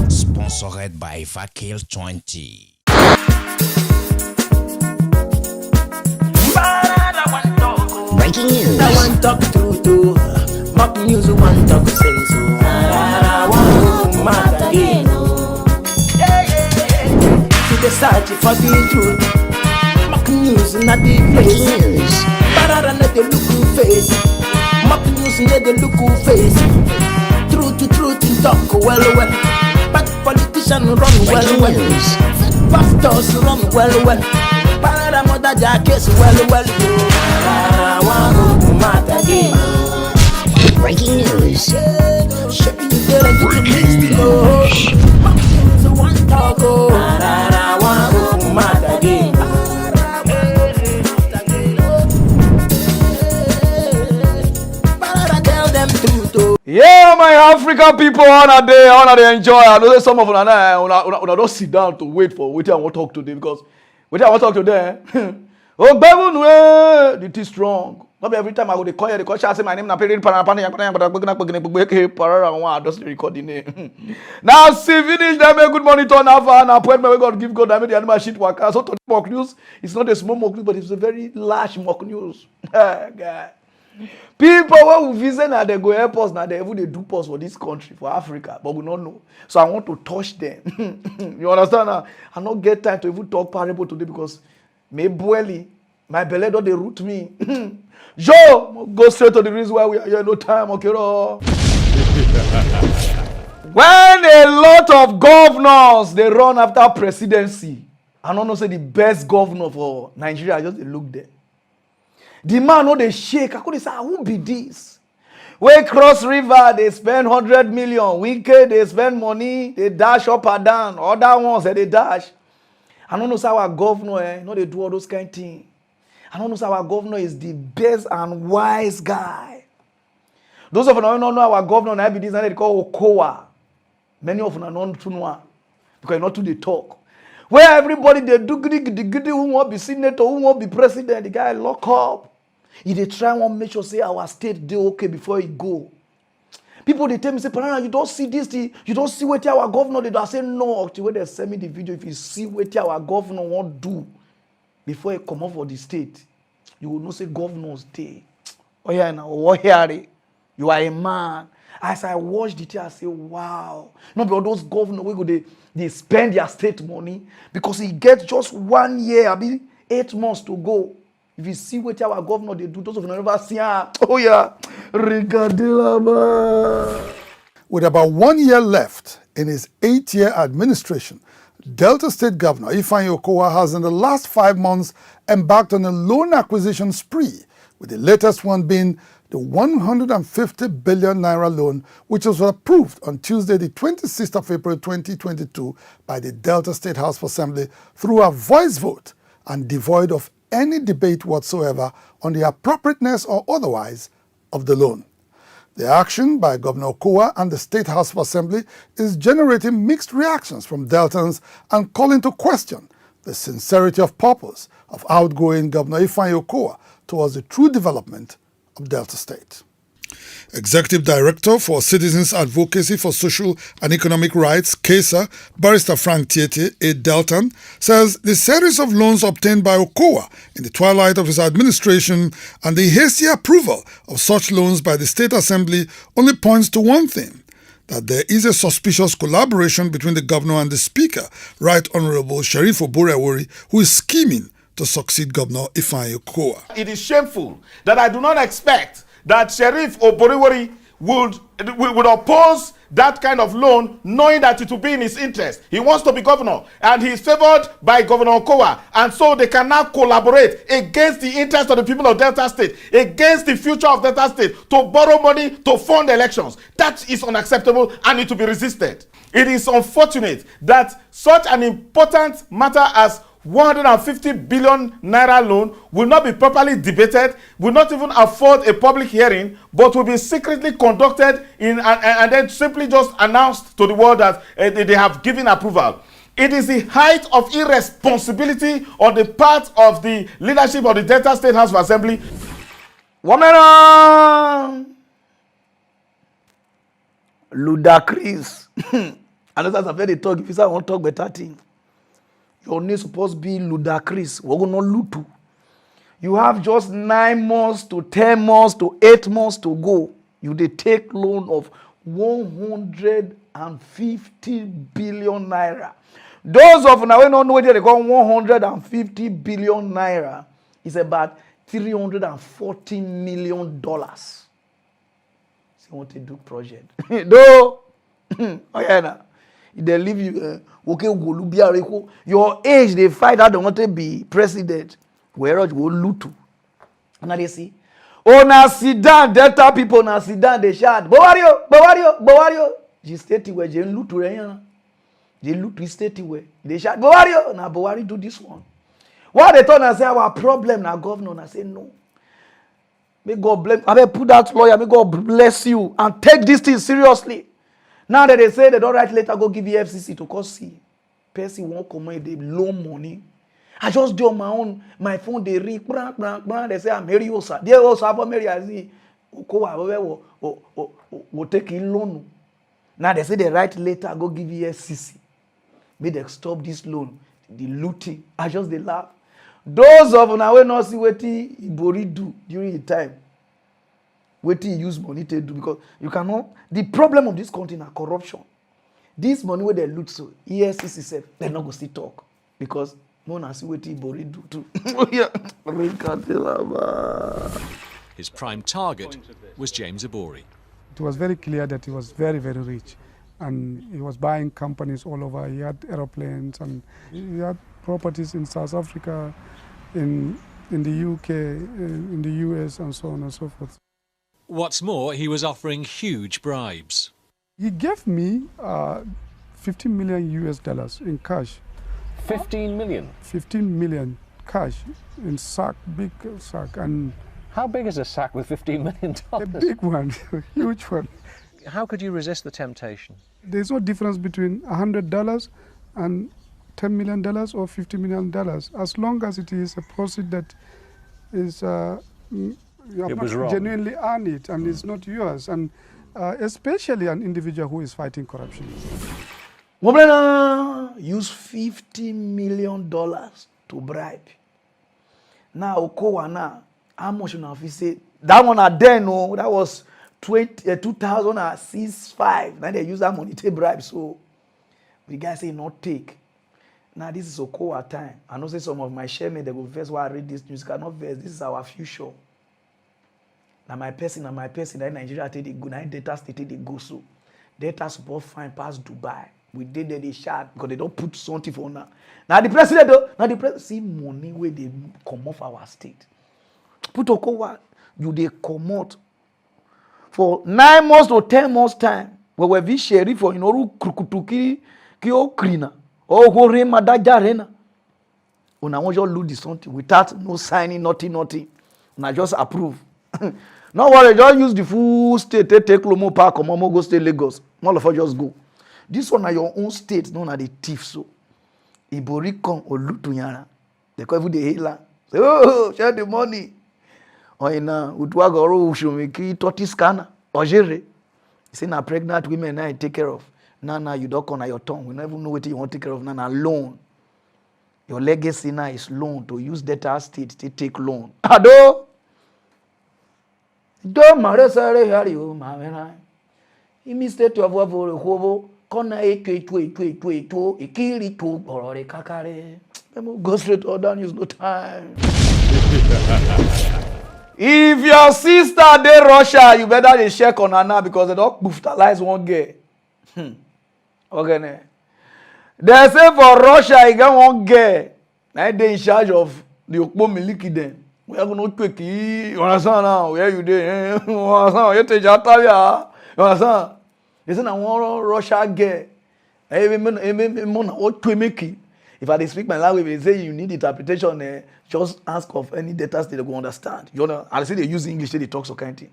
Sponsored by Vakil 20. Breaking news. I want talk true to mock news. Want talk sense. I want mad again. To the search for the truth. Mock news not the Breaking place. news. Pararan not the look face. Mock news not the look face. Truth in talk well. But politicians run Breaking well. news. Pastors run well. Pararan mother jackets well. Breaking news. Yeah, my African people, honor they enjoy. I know that some of una don't sit down to wait for what I want to talk today because what I want to talk today. Oh, baby, it is strong. Not every time I go to call you, the question say my name na Pararan just recording name. Now see finish them a good monitor now for an appointment we God give God I made the animal shit work. So to mock news, it's not a small mock news, but it's a very large mock news. Guy. People when we visit now they go help us now they even they do pause for this country, for Africa, but we don't know. So I want to touch them. You understand now? I don't get time to even talk parable today because my belly don't they root me. Joe, go straight to the reason why we are here. No time, okay? When a lot of governors they run after presidency, I don't know say the best governor for Nigeria, I just look there. The man know they shake. I could say, who be this? Where Cross River they spend 100 million. Wicked they spend money. They dash up and down. Other ones they dash. I don't know say our governor, they do all those kind of things. I don't know say our governor is the best and wise guy. Those of you who don't know our governor, now be this and they call Okowa. Many of you don't know because not to the talk. Where everybody they do giddy who won't be senator, who won't be president, the guy lock up. If they try to make sure say our state do okay before he go. People they tell me say, Pararan, you don't see this, you don't see what our governor did. I say no. Actually, when they send me the video, if you see what our governor won't do before he come up for the state, you will not say governors day. Oh yeah, now what here? You are a man. As I watch the thing, I say, wow. No, but those governors we go they spend their state money because he gets just 1 year, I mean 8 months to go. If you see what our governor they do, those of you never see, oh yeah, With about 1 year left in his 8-year administration, Delta State Governor Okowa has in the last 5 months embarked on a loan acquisition spree, with the latest one being the 150 billion naira loan, which was approved on Tuesday, the 26th of April 2022 by the Delta State House of Assembly through a voice vote and devoid of any debate whatsoever on the appropriateness or otherwise of the loan. The action by Governor Okowa and the State House of Assembly is generating mixed reactions from Deltans and calling to question the sincerity of purpose of outgoing Governor Okowa towards the true development of Delta State. Executive Director for Citizens Advocacy for Social and Economic Rights, CASA, Barrister Frank Tiete, a Deltan, says the series of loans obtained by Okowa in the twilight of his administration and the hasty approval of such loans by the State Assembly only points to one thing, that there is a suspicious collaboration between the Governor and the Speaker, Right Honorable Sheriff Oborewori, who is scheming to succeed Governor Okowa. It is shameful that I do not expect that Sheriff Oborewori would oppose that kind of loan, knowing that it will be in his interest. He wants to be governor, and he is favored by Governor Okowa, and so they can now collaborate against the interest of the people of Delta State, against the future of Delta State, to borrow money to fund elections. That is unacceptable and it to be resisted. It is unfortunate that such an important matter as 150 billion naira loan will not be properly debated, will not even afford a public hearing, but will be secretly conducted in and then simply just announced to the world that they have given approval. It is the height of irresponsibility on the part of the leadership of the Delta State House of Assembly. ludicrous. And that's a very talk. If you say I want to talk better thing, your name supposed to be ludicrous. We're going to lutu. You have just 9 months to 10 months to 8 months to go. You dey take loan of 150 billion naira. Those of now we don't know what they call 150 billion naira is about $340 million. So you want to do project. Though, oh yeah, nah. They leave you, your age, they fight out, they want to be president. Where you go lutu. And they see, oh, na sit down, Delta people, na sit down, they shout, Bowario. Je state where je lutu reyan. Je lutu state where they shout, Bowario. Na Bowari do this one. What they told us say our problem, na governor, I say no. May God bless. I will put that lawyer, may God bless you and take this thing seriously. Now that they say they don't write letter, go give you FCC to cause see. Person won't come in, they loan money. I just do on my own. My phone they ring. They say I'm Mary Osa. They also have a Mary as Okowa will take in loan. Now they say they write later. Go give you SCC. May they stop this loan. The looting. I just they laugh. Those of now we not see what Ibori do during the time. What he use money to do because you cannot. The problem of this country is corruption. This money where they loot so ESCC said they not go still talk because. His prime target was James Ibori. It was very clear that he was very, very rich. And he was buying companies all over. He had aeroplanes and he had properties in South Africa, in the UK, in the US, and so on and so forth. What's more, he was offering huge bribes. He gave me $15 million in cash. 15 million? 15 million cash in sack, big sack. And how big is a sack with $15 million? A big one, a huge one. How could you resist the temptation? There's no difference between $100 and $10 million or $50 million, as long as it is a proceed that is you have genuinely earned it and it's not yours, and especially an individual who is fighting corruption. Use $50 million to bribe. Now, Okowa now, how much you know if you say that one at then no, that was 2006-5. Now they use that money to bribe. So the guy say not take. Now this is Okowa time. I know say some of my sharemen they go verse why I read this news cannot verse. This is our future. Now my person, that Nigeria take the go, now data state they go so. Data support fine past Dubai. We did they shot because they don't put something for now. Now the president though, now the president see money where they come off our state. Put Okowa, you they come out for 9 months to 10 months time. Where we share for you know krukutuki ki Ukraine or go rema dajarena. Una want just lose something without no signing, nothing. Una just approve. No worry, just use the full state. Take Lomo Park, come on, go stay Lagos. All of us just go. This one are your own state, no na the thief so. Ibori come or loot to yana. They call every day hela. Say, oh, share the money. Or in Utwaga or Shumiki, Toti scanner, or Jere. Say na pregnant women now take care of. Now you don't come on your tongue. We never know what you want to take care of. Now loan. Your legacy now is loan to use data state to take loan. Ado. Don't matter, sorry, Harry, my mistake to avoid hobo. Kona ikiri to borore kakare. Go straight to other news, no time. If your sister dey Russia, you better dey check on her now because they don't brutalize one girl. Okay, ne. They say for Russia, you get one girl. Now they in charge of the ObaLamidiAdeyemiIII then. We are going to quick. You understand now? Where you dey? You understand? You take your time, you understand? Isn't a one Russia girl? If I speak my language, they say you need interpretation. Just ask of any data state they go understand. You know, I say they use English, they talk so kind of thing.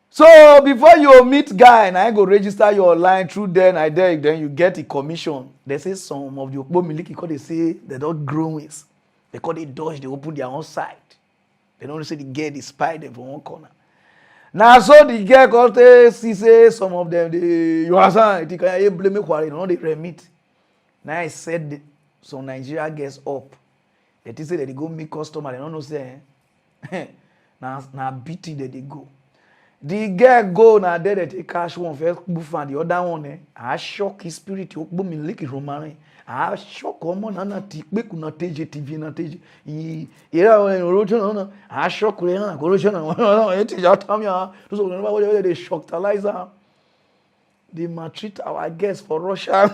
So before you meet guy, and I go register your line through then you get a commission. They say some of the ObaLamidiAdeyemiIII because they say they don't grow with. They call it dodge. They open their own site. They don't say the girl, they spy them from one corner. Now so the girl got see say some of them you understand it can blame me quarry no they remit. Now I said some Nigeria gets up. They say that they go meet customer they don't know say now beating that they go. The girl go now there they take cash one first boof and the other one I shock his spirit you boom me lick romance. I shock common na tikbe kuna teje TV na teje era rojo na I shock we na rojo na it ya tam ya so no they shocktalizer they maltreat our guests for Russia.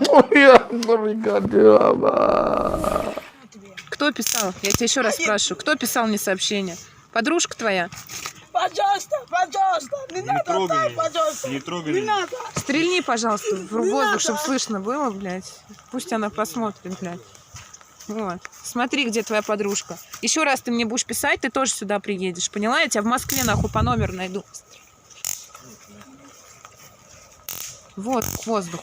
Кто писал? Я тебя еще раз спрашиваю. Кто писал мне сообщение? Подружка твоя? Пожалуйста, не надо так, пожалуйста. Не трогай. Не надо. Стрельни, пожалуйста, в воздух, чтобы слышно было, блядь. Пусть она посмотрит, блядь. Вот. Смотри, где твоя подружка. Еще раз ты мне будешь писать, ты тоже сюда приедешь. Поняла? Я тебя в Москве нахуй по номеру найду. Вот, воздух.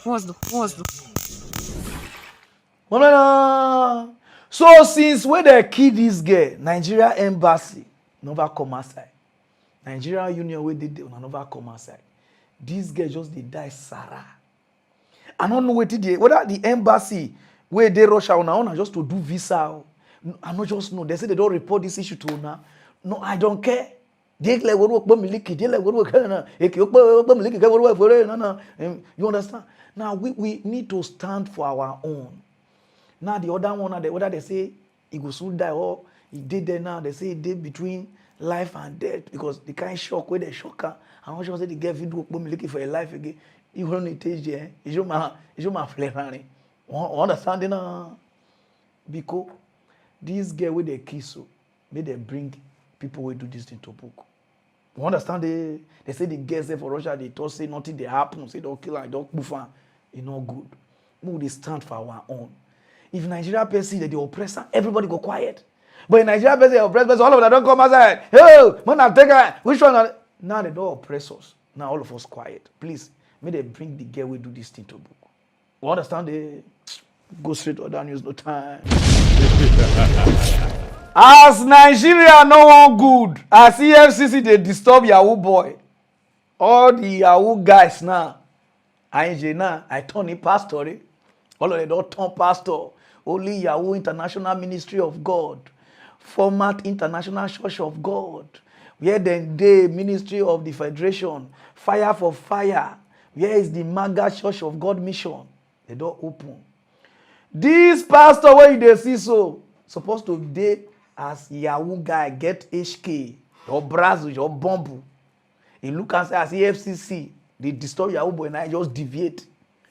So since when they kill this girl, Nigeria embassy never come outside. Nigeria Union where they never come outside. This girl just they die Sarah. I don't know whether the embassy where they Russia on just to do visa. I don't just know. They say they don't report this issue to now. No, I don't care. They like what miliki. They like what you understand? Now we need to stand for our own. Now the other one, whether they say he go soon die or he did there now, they say he did between life and death because the kind of shock where they shock her. I'm not sure say the girl video looking for a life again. You only take there. It's your my flavor. Understanding because this girl with the kiss so may they bring people who do this thing to book. You understand they say the girls there for Russia they talk say nothing they happen say don't kill her don't move her. It's not good. We they stand for our own. If Nigeria person that the oppressor, everybody go quiet. But in Nigeria person, the oppressor, all of them don't come outside. Hey, man, I take her. Which one? Now they don't oppress us. Now all of us quiet. Please, may they bring the girl we do this thing to book. You understand? They go straight to other news, no time. As Nigeria no one good, as EFCC they disturb Yahoo boy. All the Yahoo guys now, I turn in pastor. All of them don't turn pastor. Only Yahoo International Ministry of God, format International Church of God, where then the Ministry of the Federation, Fire for Fire, where is the MAGA Church of God mission? They don't open. This pastor where they see so supposed to be as Yahoo guy get HK, your Brazil, your bomb. He look and say as EFCC, they disturb Yahoo boy and I just deviate,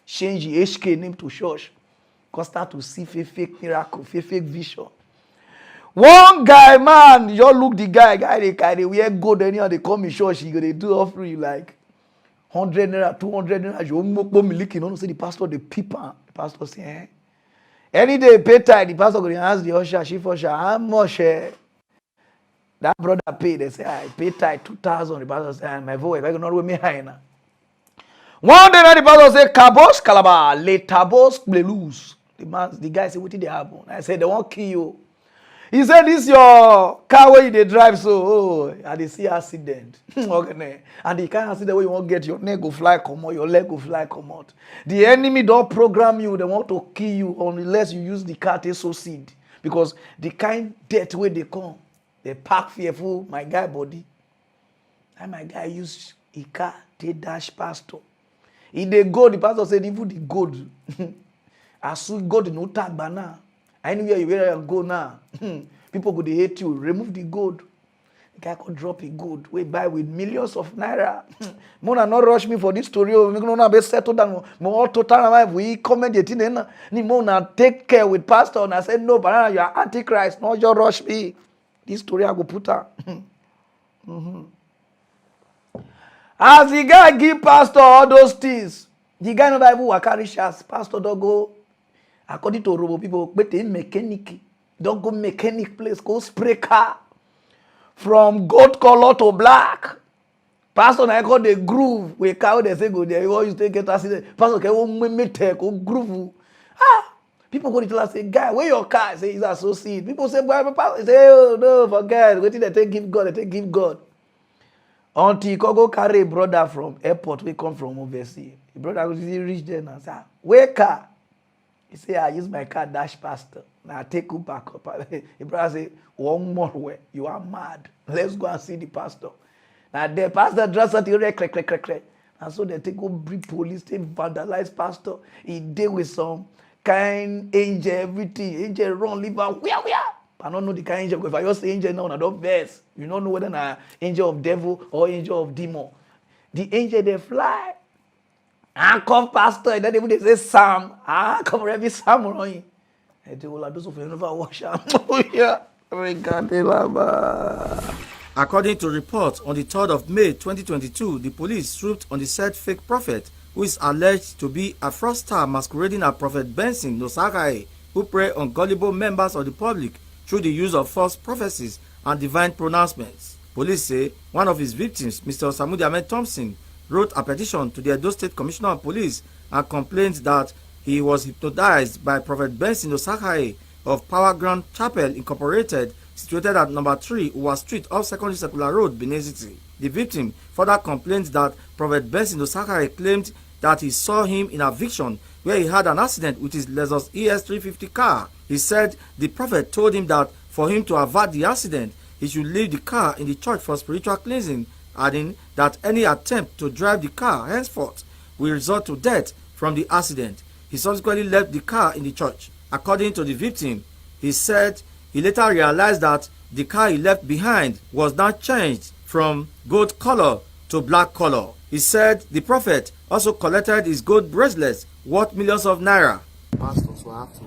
change the HK name to church. Start to see fake miracle, fake vision. One guy, man, you look the guy they carry, wear gold, anyhow they come in church, he gonna do offering like 100 naira, 200 naira. You don't say the pastor, the people. The pastor say, any day pay tithe, the pastor gonna ask the usher, chief usher, how much that brother pay? They say, I pay tithe 2,000. The pastor say, my voice, I gonna with me high now. One day, the pastor say, Kabos Kalaba, le tabos lose. The guy said, what did they happen? I said, they won't kill you. He said, this your car where they drive, so, and they see accident. Okay. And the kind of accident where you won't get your neck go fly, come out, your leg go fly, come out. The enemy don't program you, they want to kill you unless you use the car to succeed. Because the kind death where they come, they pack fearful, my guy body. And my guy use a car, they dash pastor. If they go, the pastor said, even the gold. As you go to no tag banana, anywhere you where go now, people go to hate you. Remove the gold. The guy could drop a gold. We buy with millions of naira. Mona not rush me for this story. We gonna be settled down. More total life. We comment it in. Ni Mona take care with pastor. And I said no, banana, you are antichrist. No, just rush me. This story I go put her. As the guy give pastor all those things, the guy never even carry shots. Pastor don't go. According to Robo people, but in mechanic, don't go mechanic place, go spray car from gold color to black. Pastor, I got the groove. We car they say go there. You always take it accident. Pastor, can we take go groove? People go to tell us say, guy, where your car? Say it's associate. People say, boy, pastor say, oh no, forget. What did they take give God? They take give God. Until he go carry a brother from airport, we come from overseas. The brother go reach there and say, where car? He say, I use my car dash pastor. Now I take you back up. The brother say, one more way. You are mad. Let's go and see the pastor. Now the pastor dress out the crack. And so they take go bring police, they vandalize pastor. He deal with some kind angel, everything. Angel run, leave out. Where? I don't know the kind of angel. If I just say angel now, I don't verse. You don't know whether an angel of devil or angel of demon. The angel they fly. Come pastor, and then they say Sam. Come every Sam on him. And they will have those of you never wash up. According to reports, on the 3rd of May 2022, the police swooped on the said fake prophet, who is alleged to be a fraudster masquerading as Prophet Benson Nosagae, who prey on gullible members of the public through the use of false prophecies and divine pronouncements. Police say one of his victims, Mr. Obalamidi wrote a petition to the Edo State Commissioner of Police and complained that he was hypnotized by Prophet Benson Nosagae of Power Ground Chapel Incorporated, situated at number 3 Uwa Street off Secondary Circular Road, Benin City. The victim further complained that Prophet Benson Nosagae claimed that he saw him in a vision where he had an accident with his Lexus ES350 car. He said the prophet told him that for him to avert the accident, he should leave the car in the church for spiritual cleansing, adding that any attempt to drive the car henceforth will result to death from the accident. He subsequently left the car in the church. According to the victim, he said he later realized that the car he left behind was now changed from gold color to black color. He said the prophet also collected his gold bracelets worth millions of naira. Pastors will have to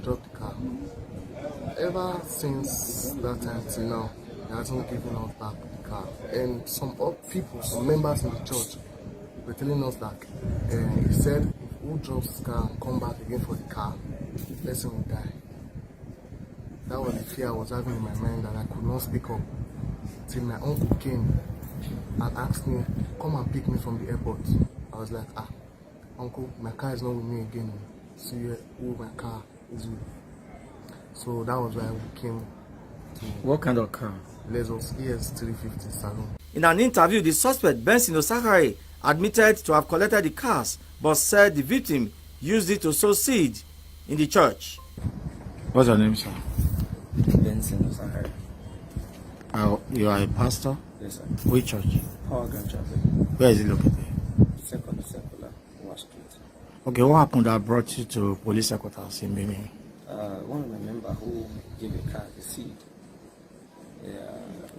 drop the car. Ever since that time till now, he hasn't given us back the car. And some people, some members in the church, were telling us that he said if who drops his car and come back again for the car, the person will die. That was the fear I was having in my mind, that I could not speak up till my uncle came and asked me, come and pick me from the airport. I was like, uncle, my car is not with me again. See who my car is with. So that was why we came to... What kind of car? Lexus ES350 Saloon. In an interview, the suspect, Benson Nosagae, admitted to have collected the cars, but said the victim used it to sow seed in the church. What's your name, sir? Benson Nosagae. You are a pastor? Yes, sir. Which church? Power Ground Chapel. Where is it located? Second Circular, Uwa Street. Okay, what happened that brought you to police headquarters in Benin? One of my members who gave a car a seed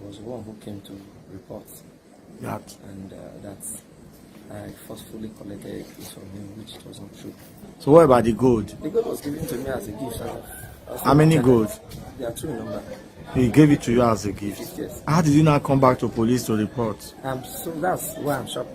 was one who came to report that, and that I forcefully collected it from him, which was not true. So what about the gold? The gold was given to me as a gift. How many gold? There are 2 in number. He gave it to you as a gift? Yes. How did you not come back to police to report? So that's why I'm shocked.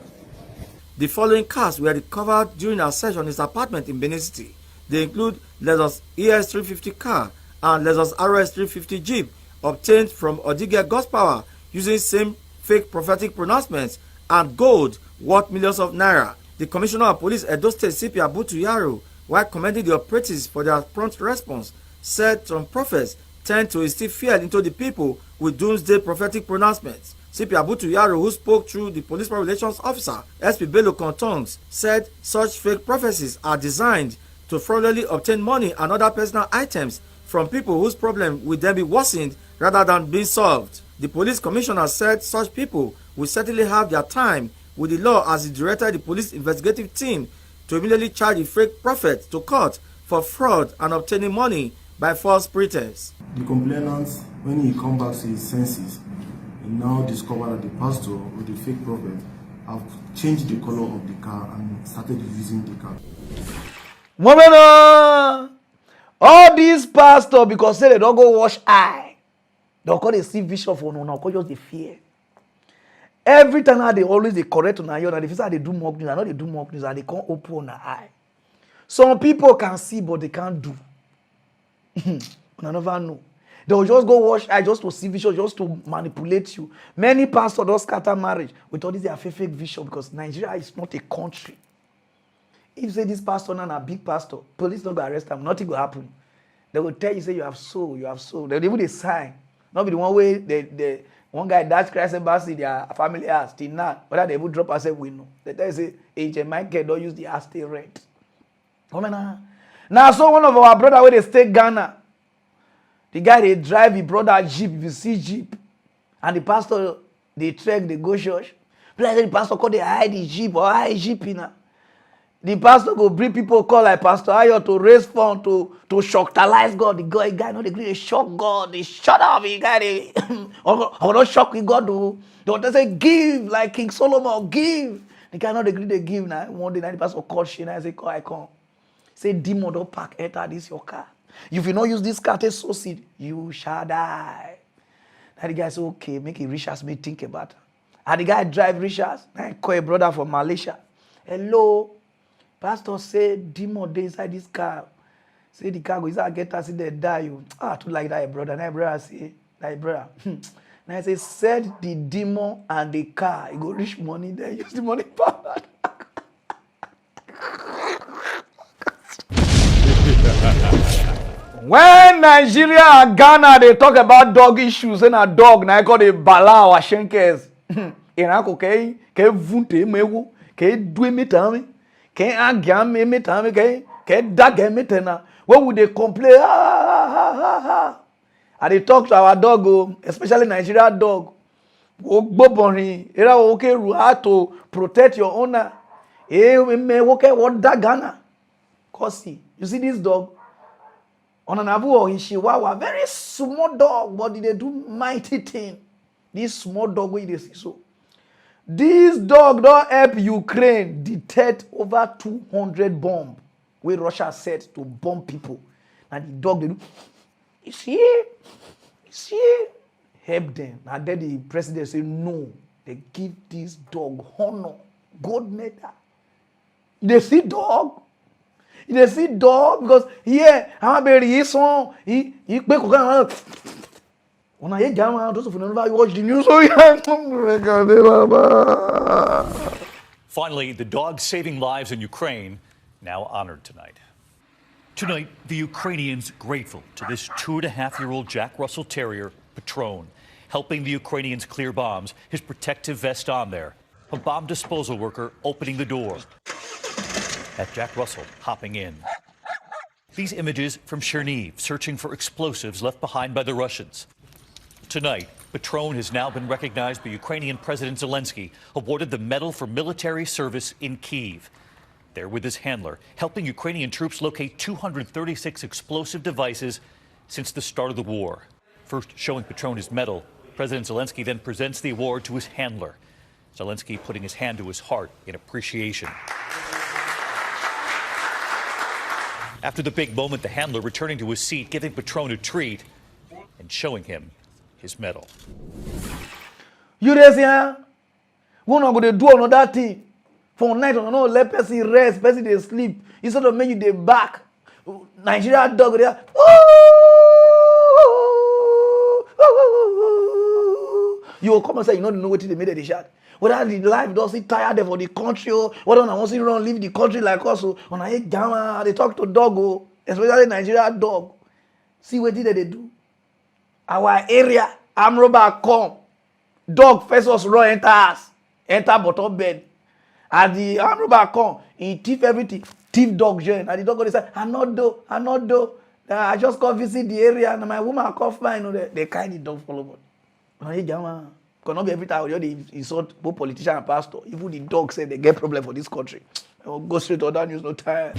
The following cars were recovered during a search on his apartment in Benin City. They include Lexus ES350 car and Lexus RS350 Jeep obtained from Odighe Godspower using same fake prophetic pronouncements and gold worth millions of naira. The Commissioner of Police Edo State CP Abutu Yaro, while commending the operatives for their prompt response, said some prophets tend to instill fear into the people with doomsday prophetic pronouncements. CP Abutu Yaro, who spoke through the Police Public Relations Officer, SP Bello Kontongs, said such fake prophecies are designed to fraudulently obtain money and other personal items from people whose problem will then be worsened rather than being solved. The police commissioner said such people will certainly have their time with the law as he directed the police investigative team to immediately charge the fake prophet to court for fraud and obtaining money by false pretense. The complainant, when he comes back to his senses, he now discovered that the pastor with the fake prophet have changed the color of the car and started using the car. Woman, all these pastors, because say they don't go wash eye, they'll call they see vision for no, call just the fear. Every time now they always they correct on your, and if they do mock news, I know they do mock news, and they can't open on the eye. Some people can see, but they can't do. I never know. They will just go wash eye just to see vision, just to manipulate you. Many pastors don't scatter marriage with all this their fake vision because Nigeria is not a country. If you say this pastor now a big pastor, police don't go arrest him, nothing will happen. They will tell you, say you have soul, you have soul. They will even sign. Not be the one way One guy dash Christ embassy, their family house, till now. Whether they would drop us, we know. They tell you, say, Agent Michael don't use the house stay rent. Come on now. So one of our brother where they stay Ghana, the guy they drive his brother Jeep, if you see Jeep, and the pastor they trek, they go church. Plus the pastor call they hide the Jeep or hide Jeep in. The pastor go bring people call like Pastor Ayo to raise fund to shocktalize God. The guy no degree they shock God. They shut up. The guy they or not shock with God do. They say give like King Solomon give. The guy no degree they give now. One day the pastor call Shane and say I come. Say demon don't park enter this your car. If you not use this car to sow seed, you shall die. Now the guy say okay, make it Richards me think about it. And the guy drive Richards. I call a brother from Malaysia. Hello. Pastor say demon dey inside this car. Say the car go inside get us there die you. To like that brother. Now brother say, like brother. Now I say set the demon and the car. You go reach money there. Use the money power. When Nigeria and Ghana they talk about dog issues, and a dog now I call it bala or shenkers. Inako ke vunte mewo ke dwe mitami. Can agam me time can dag me tena. When would they complain? And they talk to our dog, especially Nigeria dog. Era okay how to protect your owner. Me okay what dagana. Kosi. You see this dog? On an avu or in Chihuahua, very small dog, but they do mighty thing. This small dog way they see so. This dog don't help Ukraine detect over 200 bombs where Russia set to bomb people. Now the dog they do, you see, help them. And then the president say no, they give this dog honor, gold medal. They see dog because here I'm very son. He when I those of you never watch the news. Finally, the dog saving lives in Ukraine now honored tonight. Tonight, the Ukrainians grateful to this 2.5-year-old Jack Russell Terrier, Patron, helping the Ukrainians clear bombs, his protective vest on there, a bomb disposal worker opening the door, at Jack Russell hopping in. These images from Cherniv, searching for explosives left behind by the Russians. Tonight, Patron has now been recognized by Ukrainian President Zelensky, awarded the Medal for Military Service in Kyiv. There with his handler, helping Ukrainian troops locate 236 explosive devices since the start of the war. First showing Patron his medal, President Zelensky then presents the award to his handler. Zelensky putting his hand to his heart in appreciation. After the big moment, the handler returning to his seat, giving Patron a treat and showing him his medal. You there, see, we not going to do another thing. For night, we not let person rest, person they sleep. Instead of make you they back. Nigeria dog there. You will come and say, you don't know what they made the shot. Whether the life doesn't tired them for the country, whether I want to run leave the country like us. When I hate Ghana, they talk to dog, especially Nigeria dog. See what did they do? Our area, arm robber come. Dog first us run enter bottom bed. And the arm robber come, he thief everything. Thief dog join. And the dog go say, I not do. I just come visit the area and my woman come fine. They carry the dog follow me. When I hate Ghana. Cannot be every time they insult both politicians and pastor. Even the dog say they get problem for this country. I will go straight to other news, no time.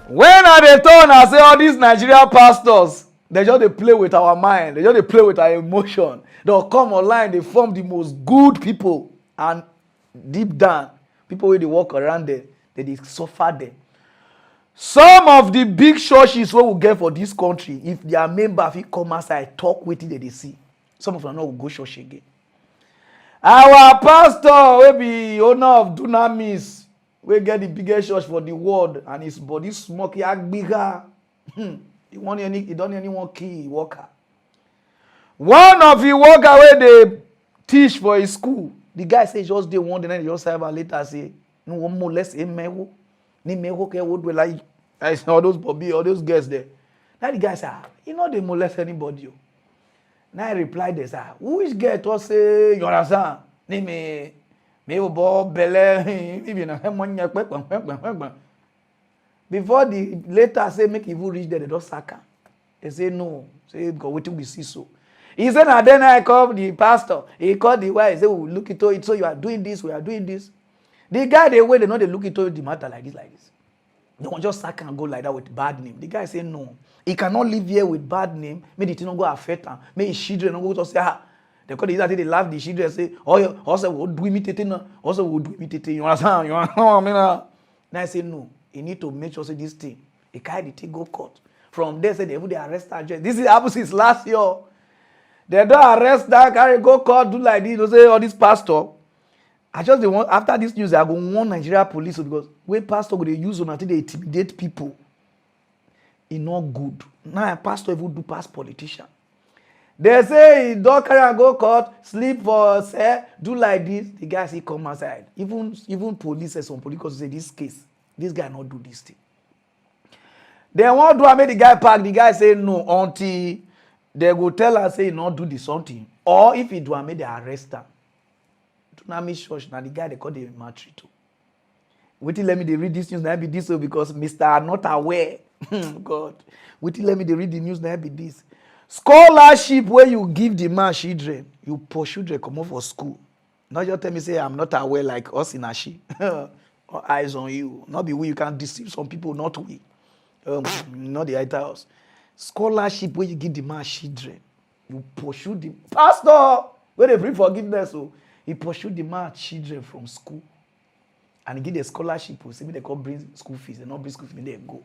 When are they turn and say all these Nigerian pastors, they just they play with our mind, they just they play with our emotion. They'll come online, they form the most good people, and deep down, people where they walk around them, they suffer them. Some of the big churches we will get for this country, if their member if come outside, talk with it, they see. Some of them will go church again. Our pastor will be owner of Dunamis. We get the biggest church for the world, and his body smoky bigger. He don't anyone key worker. One of the worker where they teach for his school. The guy say just day one, then just 7 later say no one more less mewo. Ni mewo ke would like all those Bobby, all those girls there. Now the guy say, they molest anybody. Now I replied this, which girl to say, you understand? Me bo belle, before the later say make evil reach there, they don't sack him. They say no, say God wait till we see so. He said, and then I called the pastor. He called the wife. He said, we look into it. So you are doing this, we are doing this. The guy, they wait, they know they look into the matter like this, like this. They won't just sack and go like that with bad name. The guy say no. He cannot live here with bad name. May the thing not go affect him. May his children not go to say, they call it that they laugh the children say, oh, also we'll do imitating. Also we'll do imitating. You understand? You understand what I mean? Now I say no. You need to make sure say this thing. He carry the thing go court. From there, say they arrest that judge. This is happened since last year. They don't arrest that, carry go court, do like this. They say, oh, this pastor. I just the one after this news, I go warn Nigeria police because when pastor go they use on until they intimidate people. It's not good. Now a pastor even do pass politician. They say he don't carry and go court, sleep for say, do like this. The guy say come outside. Even police say some police say this case, this guy not do this thing. They want to make the guy park. The guy say no until they go tell her say he not do the something. Or if he do, make they arrest him. Dunamis church now the guy they call the matri too. Wait till let me they read this news now be this because Mr. Not Aware. God. Wait till let me they read the news now be this. Scholarship where you give the man children, you pursue them come out for school. Not just tell me say I'm not aware like us in Ashi. Eyes on you. Not be we you can deceive some people, not we. Not the other house. Scholarship where you give the man children, you pursue the pastor where they bring forgiveness. So he pursued the man children from school and he give the scholarship. See me they call bring school fees. They not bring school fees. They go.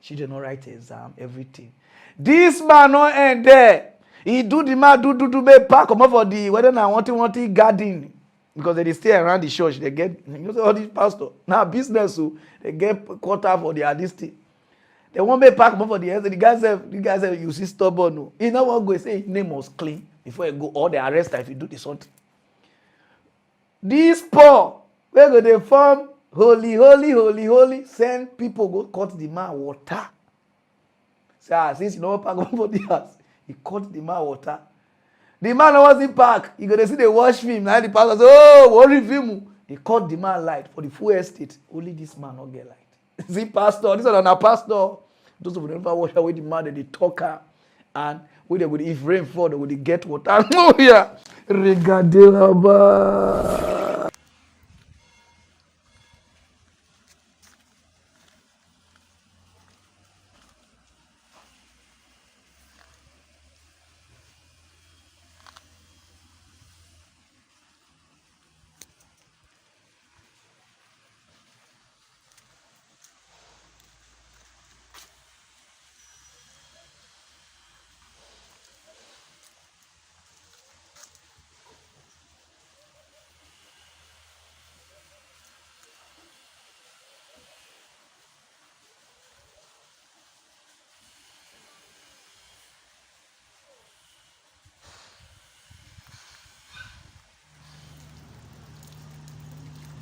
Children not write exam, everything. This man not end there. He do the man do make park come up for the whether I want garden because they stay around the church. They get all these pastor now business so they get quarter for their this thing. They won't make park come up for the the guy said you see stubborn no. He now want go say his name was clean before he go or they arrest her if you do this something. This poor where go they form holy send people go cut the man water. Say since you know park for the house, he cut the man water. The man was in park. You gonna see they wash him. Now the pastor say, oh, worry him. He cut the man light for the full estate. Only this man not get light. See, pastor, this is not a pastor. Those who never wash away the man, they talk her. And when they would, if rain fall, they would get water. Oh yeah. Regardez là-bas.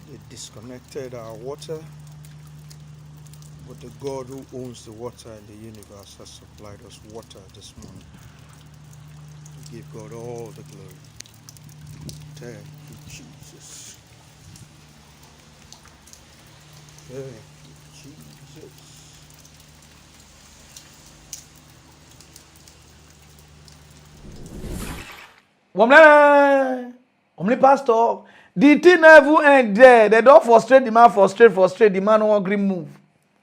They disconnected our water, but the God who owns the water in the universe has supplied us water this morning. We give God all the glory. Thank you, Jesus. Thank you, Jesus. Omni pastor. The thing never end there. They don't frustrate the man, frustrate. The man won't agree move.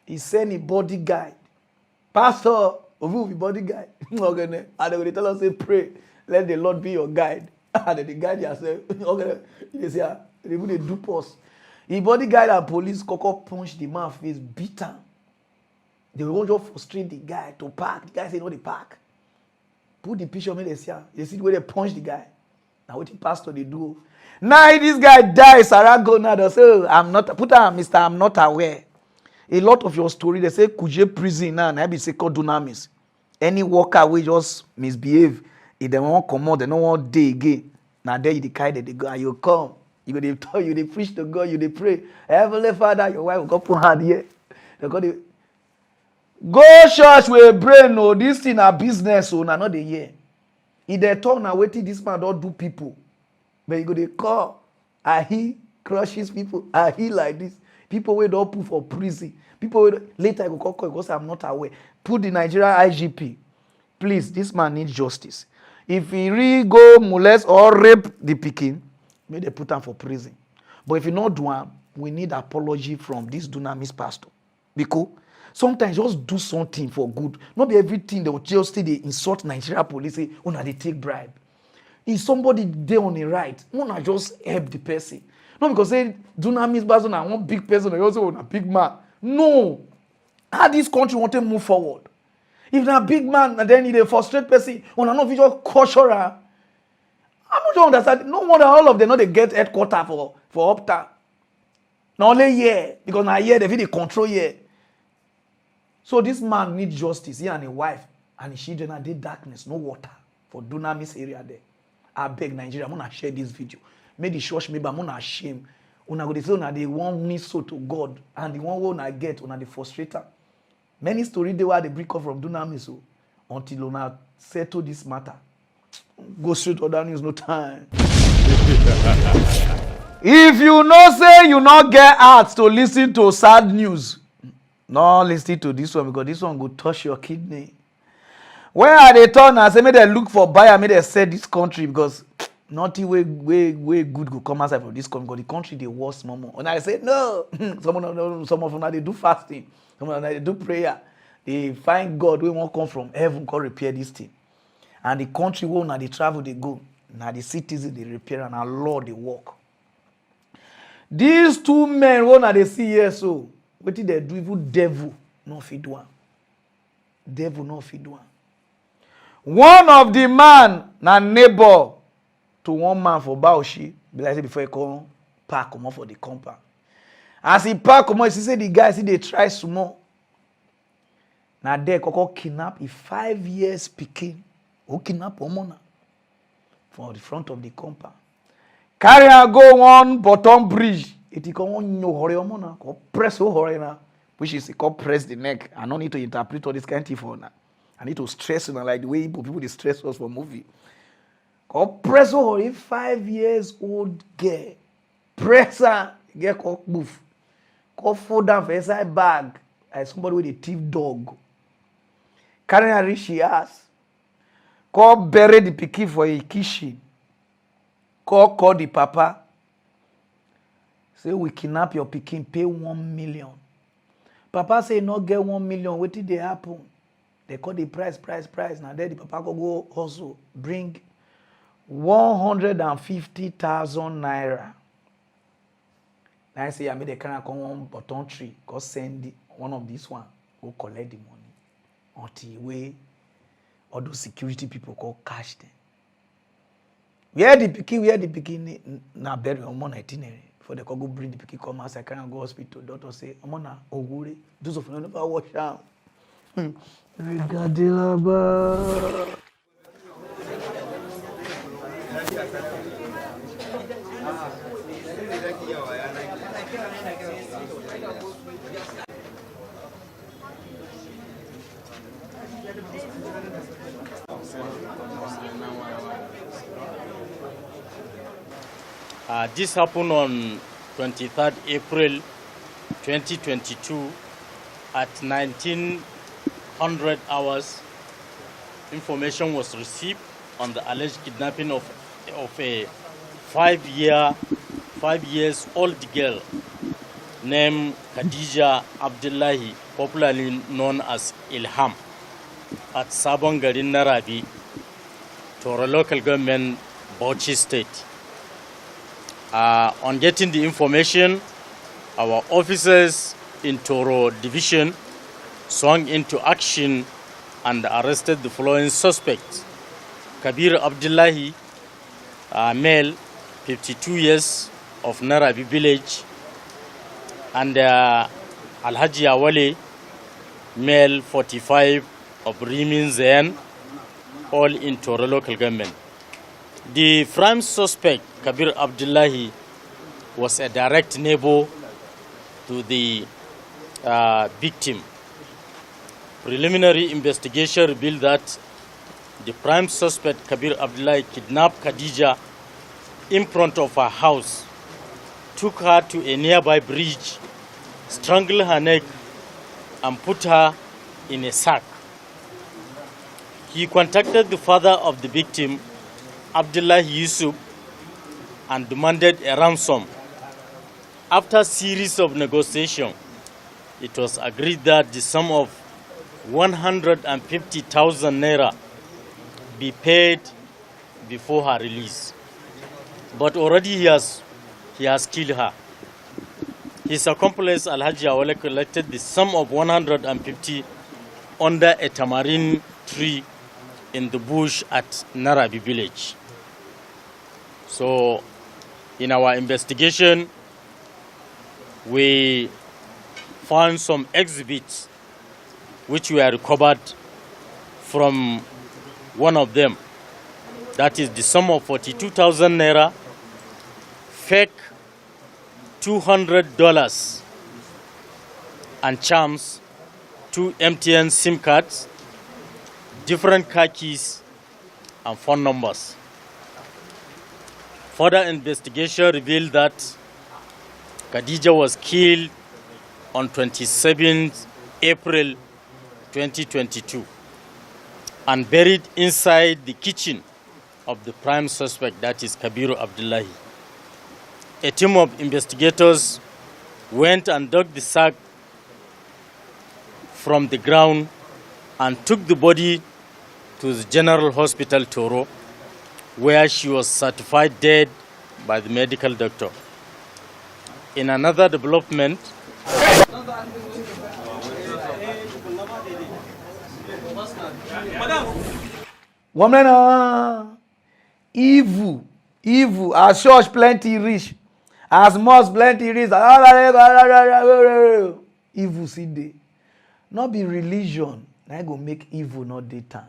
He send a bodyguard. Pastor, who be bodyguard? Okay, and they will tell us, say, pray. Let the Lord be your guide. And then the guide yourself. Okay, they say, they will do pause. The bodyguard and police coco punch the man face, beat him. They won't just frustrate the guy to park. The guy say, no, they park. Put the picture, make they see. They see the way they punch the guy. Now what the pastor they do? Now this guy dies, Saragona, they say, oh, I'm not, put on Mr. I'm not aware. A lot of your story, they say, Kuje prison now, and I be say called Dunamis. Any worker will just misbehave. If they won't come out, they don't want day again. Now there you the kind that they go, and you come. You go, they talk, you they preach to God, you they pray. Heavenly Father, your wife will go put hand here. They go, go church with a brain, no, this thing a business, so now not the year. If they talk now, waiting this man don't do people. But you go they call, he crushes people, he like this. People will don't put for prison. People will later go call because I'm not aware. Put the Nigeria IGP. Please, this man needs justice. If he really go molest or rape the pikin, may they put him for prison. But if he not do him, we need apology from this Dunamis pastor. Because sometimes just do something for good. Not be everything they will just say they insult Nigeria police, say, oh, they take bribe. If somebody there on the right, wanna just help the person. Not because say Dunamis person and one big person, they also want a big man. No. How this country want to move forward? If they're a big man and then they frustrate person, when I know if you just cultural, I'm not sure understand. No wonder all of them know they get headquarters for Opta. Not only here, because now here they feel they control here. So this man needs justice. He and his wife and his children are in darkness, no water for Dunamis area there. I beg Nigeria, I'm gonna share this video. Make the church maybe I'm gonna shame. Una go say una they want me so to God, and the one way una get una the frustrator. Many stories they were they break up from Dunamis until una settle this matter. Go straight to other news, no time. If you know say you not get heart to listen to sad news, no listen to this one because this one go touch your kidney. Where are they turn and say may they look for buyer, may they sell this country because nothing way good go come outside from this country because the country they worst more. And I say no, some of them they do fasting, some of them they do prayer. They find God we won't come from heaven come repair this thing. And the country where now they travel they go, now the citizens they repair and our law they work. These two men who now they see here so what did they do? Even devil no fit one. Devil no fit one. One of the man na neighbor to one man for Baoshi, be like before he come park come for the compound. As he park come, he say the guy see they try small. Now there koko kidnap a 5 years pikin. Who kidnap Omona for the front of the compound. Carry and go one bottom bridge. It is called no hurry Omona. Press so hurry now, which is called press the neck. I don't need to interpret all this kind of thing for now. I need to stress you like the way people they stress us for movie. Press her 5 years old girl. Press her, get called move. Call fold down for inside bag like somebody with a thief dog. Carry her reach she ass. Call bury the pikin for a kitchen. Call the papa. Say we kidnap your pikin, pay 1 million. Papa say not get 1 million. What did they happen? They call the price. Now there the papa go also bring 150,000 naira. Now I say I made a kind of come one button tree, go send one of these one, go collect the money. Until we all those security people go cash them. Where the pikin now bury on one itinerary. Before they go bring the pikin come outside, can go hospital. Doctor say, Amona, Ogure, those of you never wash out. Regadilaba. This happened on 23rd April 2022 at 1900 hours. Information was received on the alleged kidnapping of a 5 years old girl named Khadija Abdullahi, popularly known as Ilham, at Sabon Garin Narabi, Toro local government, Bauchi State. On getting the information, our officers in Toro Division swung into action and arrested the following suspects: Kabir Abdullahi, male, 52 years, of Narabi village, and Alhaji Awale, male, 45, of Rimin Zayan, all in Toro local government. The prime suspect, Kabir Abdullahi, was a direct neighbor to the victim. Preliminary investigation revealed that the prime suspect, Kabir Abdullahi, kidnapped Khadija in front of her house, took her to a nearby bridge, strangled her neck, and put her in a sack. He contacted the father of the victim, Abdullahi Yusuf, and demanded a ransom. After a series of negotiations, it was agreed that the sum of 150,000 naira be paid before her release. But already he has killed her. His accomplice Alhaji Awale collected the sum of 150 under a tamarind tree in the bush at Narabi village. So, in our investigation, we found some exhibits which were recovered from one of them. That is the sum of 42,000 naira, fake $200 and charms, 2 MTN SIM cards, different car keys, and phone numbers. Further investigation revealed that Khadija was killed on 27th April 2022 and buried inside the kitchen of the prime suspect, that is Kabiru Abdullahi. A team of investigators went and dug the sack from the ground and took the body to the General Hospital Toro, where she was certified dead by the medical doctor. In another development, woman, evil, as church plenty rich, as mosque plenty rich, evil see dey. Not be religion, na go make evil not dey time.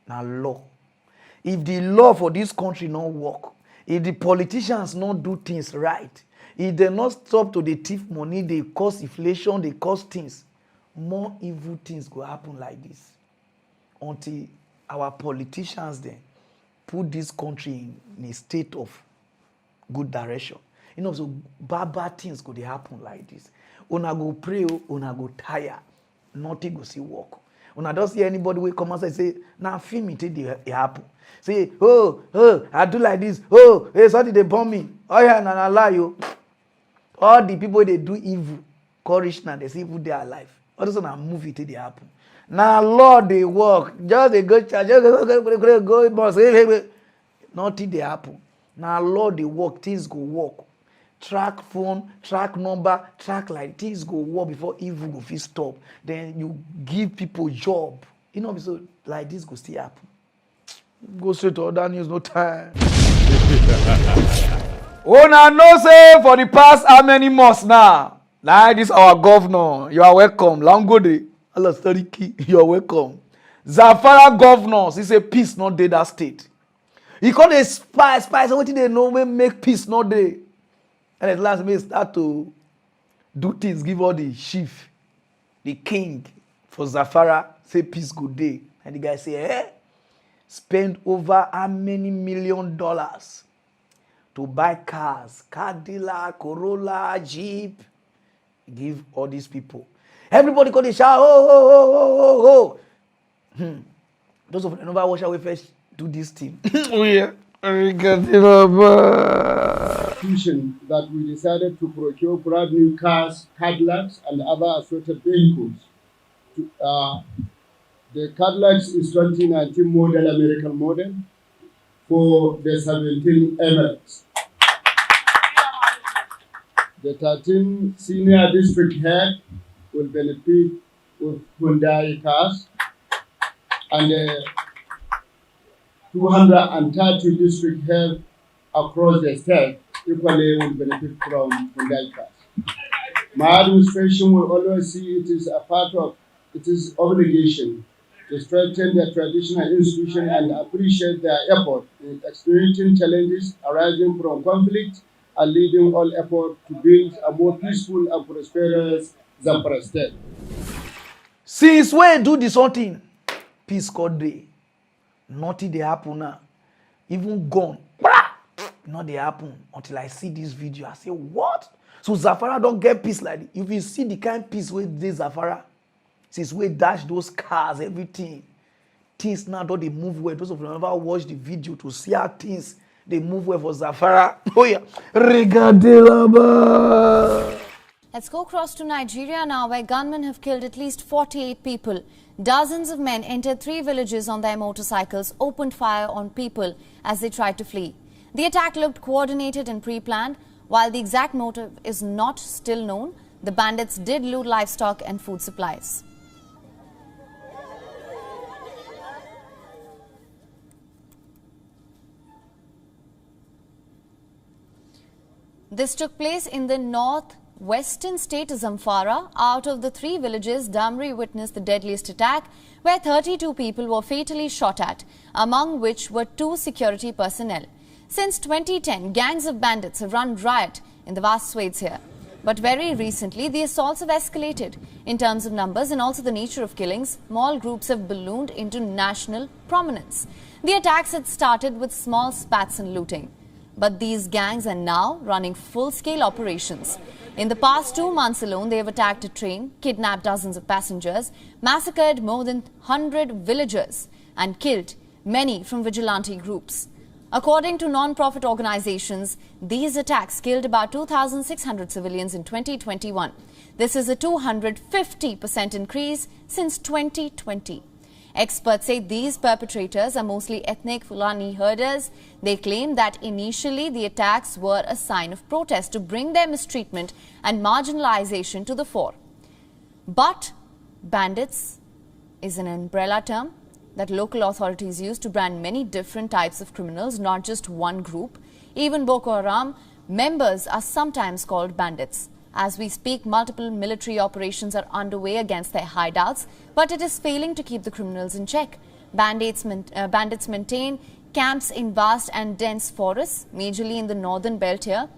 Na law. If the law for this country not work, if the politicians not do things right, if they not stop to the thief money, they cause inflation, they cause things, more evil things go happen like this. Until our politicians then put this country in a state of good direction. You know, so bad things go dey happen like this. Una go pray, una go tire, nothing go see work. Una don't see anybody will come and say, now film it dey happen. Say, oh, I do like this. Oh, hey, something they bomb me. Oh yeah, na lie yo. All the people they do evil, courage now, they see evil they are alive. All this na movie they happen. Now Lord they work, just they go church, go, nothing they happen. Now Lord they work, things go work. Track phone, track number, track like things go work before evil go fit stop. Then you give people job. You know, so like this go still happen. Go straight to other news, no time. Oh, now no say for the past how many months now? Now this our governor. You are welcome. Langode. Allah study key. You are welcome. Zafara governors. He say peace not dey that state. He call a spy. So what they know when make peace not dey. And at last, may start to do things, give all the chief, the king for Zafara, say peace good day. And the guy say, spend over how many $1 million to buy cars, Cadillac, Corolla, Jeep, give all these people. Everybody call the shout, oh. Those of them never watch how we first do this thing. Yeah. That we decided to procure brand new cars, Cadillacs, and other assorted vehicles. The Cadillacs is 2019 model, American model, for the 17 Emirates. The 13 senior district head will benefit with Hyundai cars, and 230 district head across the state equally will benefit from Hyundai cars. My administration will always see it is a part of its obligation to strengthen the traditional institution and appreciate their effort in experiencing challenges arising from conflict and leading all effort to build a more peaceful and prosperous Zamfara state. Since when do this whole thing? Peace God day. Nothing they happen now. Even gone. Not they happen until I see this video. I say, what? So Zafara don't get peace like this. If you see the kind of peace with this Zafara, since we dash those cars, everything, things now don't they move well. Those of you who never watched the video to see how things they move well for Zafara. Oh yeah. Regardez là-bas. Let's go across to Nigeria now, where gunmen have killed at least 48 people. Dozens of men entered 3 villages on their motorcycles, opened fire on people as they tried to flee. The attack looked coordinated and pre-planned. While the exact motive is not still known, the bandits did loot livestock and food supplies. This took place in the northwestern state Zamfara. Out of the 3 villages, Damri witnessed the deadliest attack, where 32 people were fatally shot at, among which were 2 security personnel. Since 2010, gangs of bandits have run riot in the vast swathes here. But very recently, the assaults have escalated. In terms of numbers and also the nature of killings, small groups have ballooned into national prominence. The attacks had started with small spats and looting. But these gangs are now running full-scale operations. In the past 2 months alone, they have attacked a train, kidnapped dozens of passengers, massacred more than 100 villagers, and killed many from vigilante groups. According to non-profit organizations, these attacks killed about 2,600 civilians in 2021. This is a 250% increase since 2020. Experts say these perpetrators are mostly ethnic Fulani herders. They claim that initially the attacks were a sign of protest to bring their mistreatment and marginalization to the fore. But bandits is an umbrella term that local authorities use to brand many different types of criminals, not just one group. Even Boko Haram members are sometimes called bandits. As we speak, multiple military operations are underway against their hideouts, but it is failing to keep the criminals in check. Bandits maintain camps in vast and dense forests, majorly in the northern belt here,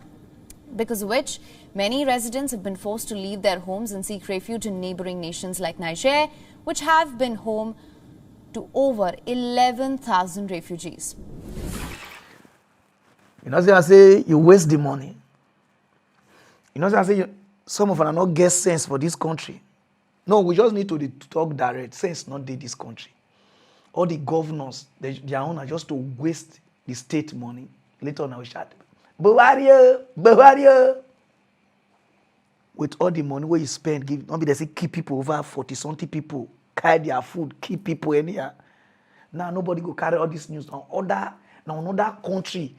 because of which many residents have been forced to leave their homes and seek refuge in neighboring nations like Niger, which have been home to over 11,000 refugees. You know, I say you waste the money. You know, I say some of us are not get sense for this country. No, we just need to talk direct. Sense not in this country. All the governors, their own are just to waste the state money. Later on, I will shout, Buhari, Buhari. With all the money where you spend, give, not be they say keep people over 40-something people, carry their food, keep people in here. Now nobody go carry all this news on another country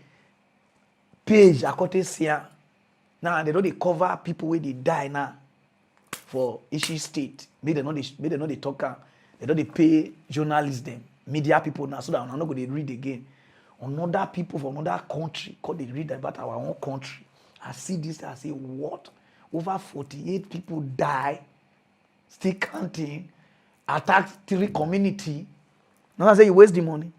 page according to now they don't they cover people where they die now for each state. Maybe they know they talk. They don't they pay journalists them, media people now, so that I'm not going to read again. Another people from another country, cause they read about our own country. I see this, I say what? Over 48 people die, still counting, attack 3 community. Now I say you waste the money.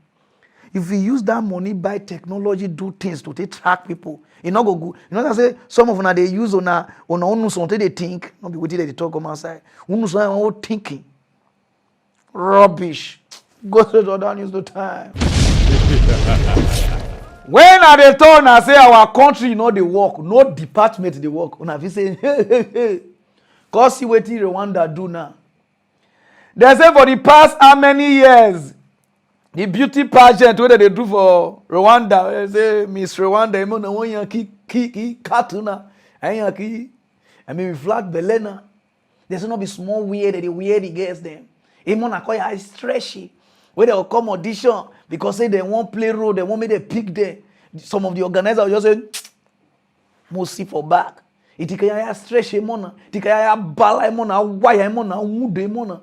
If you use that money, buy technology, do things to track people, it not go good. You know what I say? Some of them they use on own something they think, not be what they talk on outside. Own thinking. Rubbish. Go to the other news no time. When are they turn and say our country no they work, no department they work. When have you say, hey. Cause see what Rwanda do now. They say for the past how many years, the beauty pageant what they do for Rwanda, they say Miss Rwanda, I mean one yanki katuna, I mean flat belena. There's not be small weird that they weird against them. Even I stretchy. Where they will come audition because say they won't play role, they won't make a pick there. Some of the organizers will just say, "Mosi for back." Itikaya stretch emona, itikaya bala emona, wire emona, wood emona.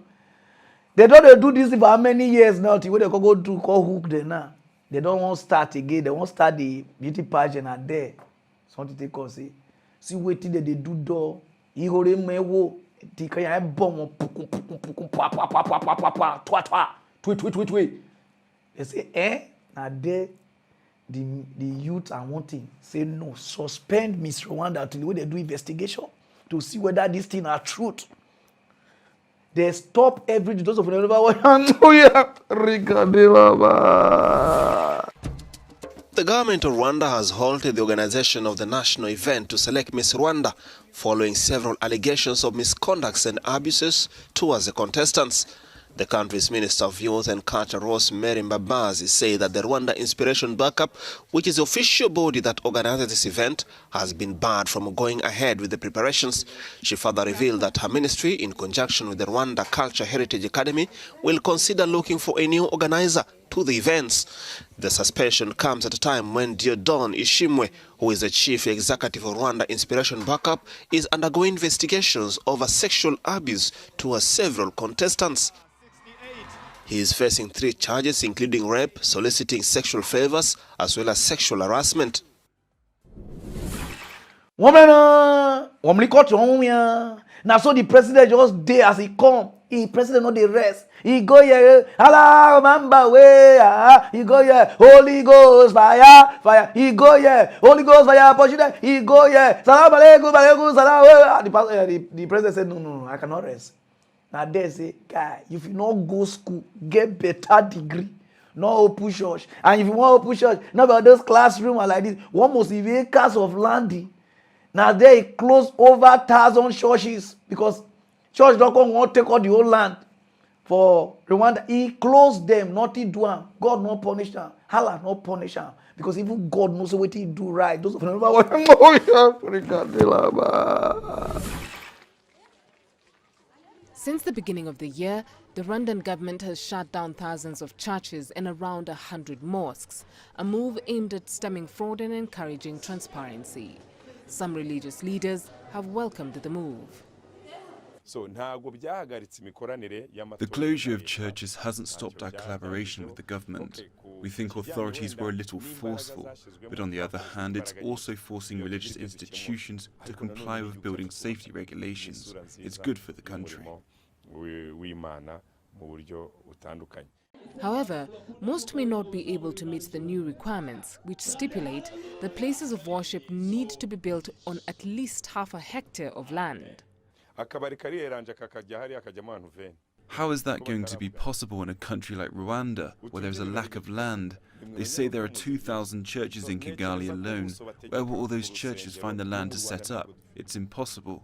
They don't do this for how many years now? Where they go do call hook there now. They don't want to start again. They won't start the beauty pageant and there. Something they call say, see waiting that they do door. Ihore mewo, itikaya bomb, Tweet. They say, now there, the youth are wanting. Say no, suspend Miss Rwanda until when they do investigation to see whether this thing are truth. They stop every those of the The government of Rwanda has halted the organization of the national event to select Miss Rwanda following several allegations of misconducts and abuses towards the contestants. The country's Minister of Youth and Culture, Rosemary Mbabazi, said that the Rwanda Inspiration Backup, which is the official body that organizes this event, has been barred from going ahead with the preparations. She further revealed that her ministry, in conjunction with the Rwanda Culture Heritage Academy, will consider looking for a new organizer to the events. The suspension comes at a time when Diodon Ishimwe, who is the chief executive of Rwanda Inspiration Backup, is undergoing investigations over sexual abuse towards several contestants. He is facing 3 charges, including rape, soliciting sexual favors, as well as sexual harassment. Now so the president just day as he come. He president not the rest. He go here, Allah remember way. He go here, Holy Ghost fire, fire. He go here, Holy Ghost fire. He go here, salam alaikum, alaikum salam. The president said no, I cannot rest. Now they say, guy, if you not go school, get better degree. No open church. And if you want open church, not about those classrooms like this. One must be acres of land. Now they close over 1,000 churches because church don't come want to take all the whole land for Rwanda. He closed them, nothing do them. God not punish them. Allah not punish them. Because even God knows what he do right. Those of them Since the beginning of the year, the Rwandan government has shut down thousands of churches and around 100 mosques, a move aimed at stemming fraud and encouraging transparency. Some religious leaders have welcomed the move. The closure of churches hasn't stopped our collaboration with the government. We think authorities were a little forceful, but on the other hand, it's also forcing religious institutions to comply with building safety regulations. It's good for the country. However, most may not be able to meet the new requirements, which stipulate that places of worship need to be built on at least half a hectare of land. How is that going to be possible in a country like Rwanda, where there's a lack of land? They say there are 2,000 churches in Kigali alone. Where will all those churches find the land to set up? It's impossible.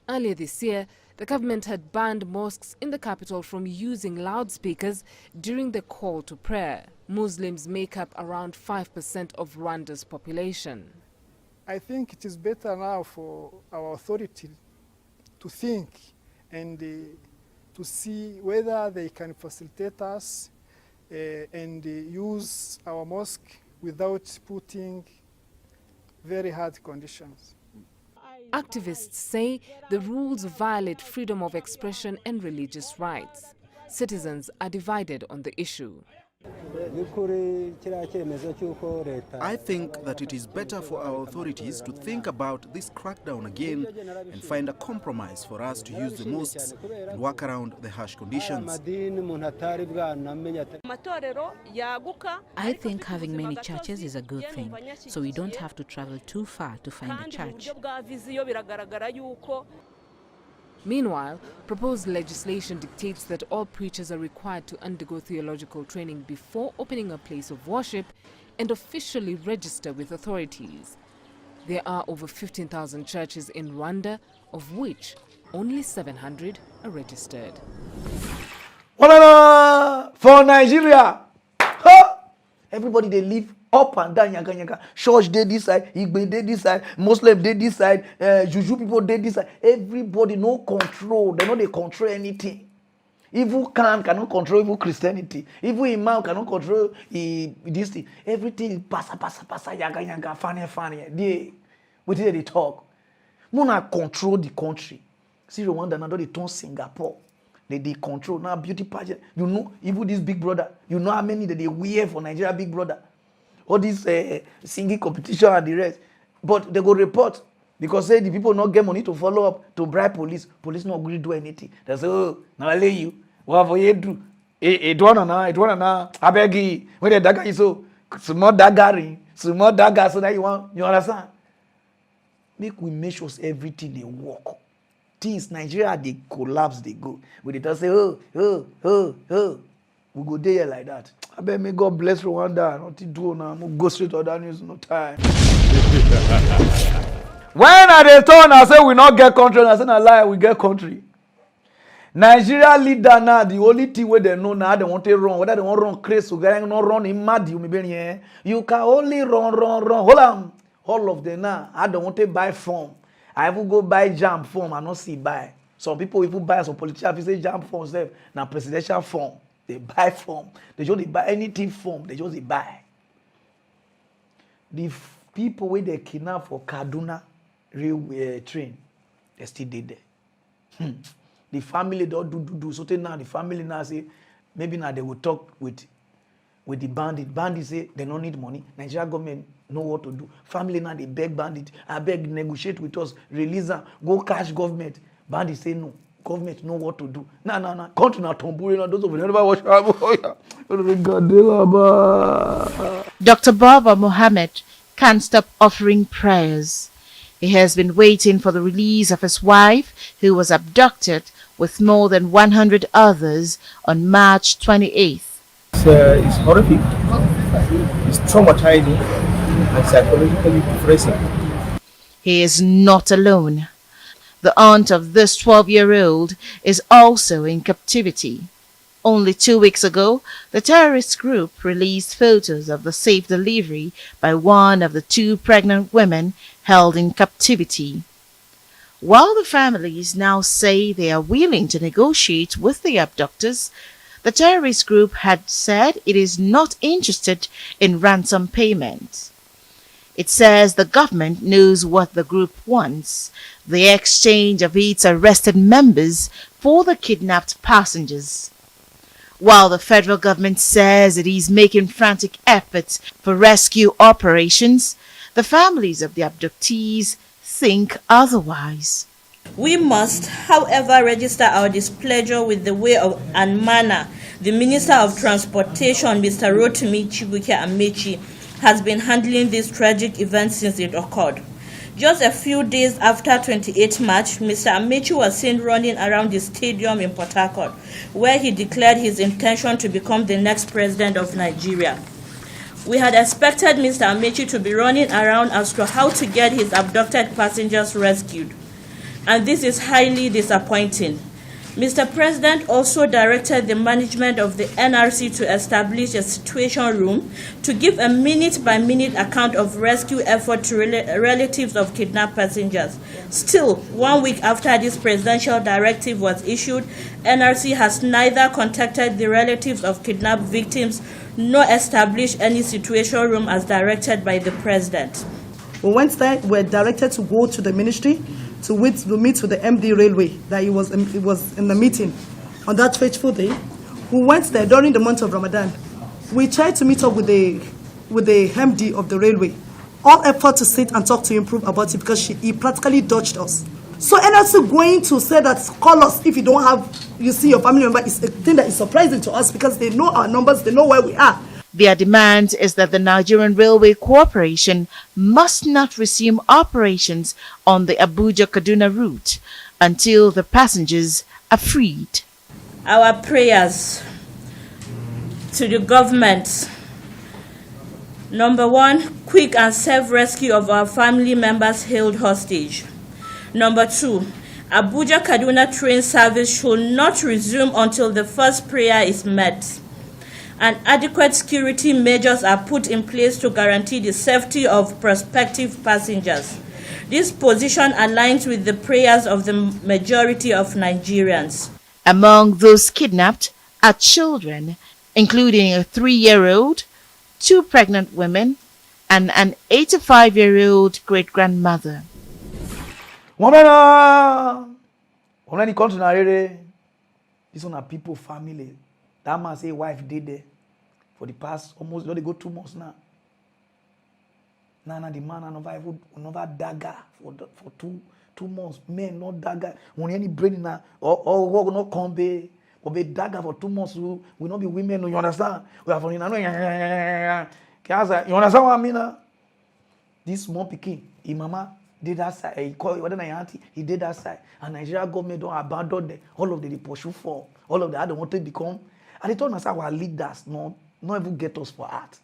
Earlier this year, the government had banned mosques in the capital from using loudspeakers during the call to prayer. Muslims make up around 5% of Rwanda's population. I think it is better now for our authority to think and to see whether they can facilitate us and use our mosque without putting very hard conditions. Activists say the rules violate freedom of expression and religious rights. Citizens are divided on the issue. I think that it is better for our authorities to think about this crackdown again and find a compromise for us to use the mosques and work around the harsh conditions. I think having many churches is a good thing, so we don't have to travel too far to find a church. Meanwhile, proposed legislation dictates that all preachers are required to undergo theological training before opening a place of worship and officially register with authorities. There are over 15,000 churches in Rwanda, of which only 700 are registered. For Nigeria, everybody they live up and down, yaga. Church they this side, Igbe they this side, Muslim they this side, Juju people they this side. Everybody no control. They know they control anything. Evil cannot control evil Christianity. Evil imam cannot control this thing. Everything passa, yaga, funny. What did they talk? Muna control the country. See Rwanda now they turn Singapore. They control now beauty pageant. You know, even this Big Brother. You know how many that they wear for Nigeria Big Brother. All this singing competition and the rest. But they go report because say the people not get money to follow up to bribe police. Police not going to do anything. They say, oh, now I lay you. What for you do? It one now. I beg you. When the dagger is so small dagger, so that you understand? Make we make sure everything they work. things, Nigeria, they collapse, they go. We they just say, we go there like that. I bet may God bless Rwanda. Nothing do now. Go straight to other news, no time. When I dey turn, I say we not get country. I say na lie, we get country. Nigeria leader now, the only thing where they know now, they want to run. Whether they want to run crazy, or they not run in mad, you can only run. Hold on. All of them now, I don't want to buy form. I even go buy jam form, I not see buy. Some people even buy, some politicians say jam form, now presidential form. They buy form. They just buy anything form. They just buy. The people where they kidnap for Kaduna railway train, they still did there. The family don't do. So now the family now say, maybe now they will talk with the bandit. Bandits say they don't need money. Nigeria government know what to do. Family now they beg bandit. I beg negotiate with us, release them, go cash government. Bandit say no. Government know what to do. Nah. Country now Tomburi, those of you never watch. Dr. Baba Mohammed can't stop offering prayers. He has been waiting for the release of his wife, who was abducted with more than 100 others on March 28th. It's horrific, it's traumatizing, and psychologically depressing. He is not alone. The aunt of this 12-year-old is also in captivity. Only 2 weeks ago, the terrorist group released photos of the safe delivery by one of the 2 pregnant women held in captivity. While the families now say they are willing to negotiate with the abductors, the terrorist group had said it is not interested in ransom payment. It says the government knows what the group wants: the exchange of its arrested members for the kidnapped passengers. While the federal government says it is making frantic efforts for rescue operations, the families of the abductees think otherwise. We must, however, register our displeasure with the way and manner the Minister of Transportation, Mr. Rotimi Chibuike Amechi, has been handling this tragic event since it occurred. Just a few days after 28 March, Mr. Amechi was seen running around the stadium in Port Harcourt, where he declared his intention to become the next president of Nigeria. We had expected Mr. Amechi to be running around as to how to get his abducted passengers rescued, and this is highly disappointing. Mr. President also directed the management of the NRC to establish a situation room to give a minute-by-minute account of rescue effort to relatives of kidnapped passengers. Still, 1 week after this presidential directive was issued, NRC has neither contacted the relatives of kidnapped victims nor established any situation room as directed by the president. On Wednesday, we were directed to go to the ministry to meet with the MD Railway, that he was in the meeting on that fateful day. We went there during the month of Ramadan. We tried to meet up with the MD of the railway. All effort to sit and talk to him proved about it because he practically dodged us. So NLC going to say that call us if you don't have, you see your family member, is a thing that is surprising to us because they know our numbers, they know where we are. Their demand is that the Nigerian Railway Corporation must not resume operations on the Abuja-Kaduna route until the passengers are freed. Our prayers to the government. Number 1, quick and safe rescue of our family members held hostage. Number 2, Abuja-Kaduna train service should not resume until the first prayer is met, and adequate security measures are put in place to guarantee the safety of prospective passengers. This position aligns with the prayers of the majority of Nigerians. Among those kidnapped are children, including a 3-year-old, 2 pregnant women, and an 85-year-old great-grandmother. This one are people, family. That man say wife did there for the past almost, they go 2 months now. Now the man another dagger for 2 months. Men not dagger. When any brain now or not come be dagger for 2 months. We will not be women. You understand? We are for you understand what I mean? This small pikin, mama did that side. He called whether auntie, he did that side. And Nigeria government don't abandon them. All of them they pursue for. All of them I don't want to become. And they told us our leaders not even get us for art.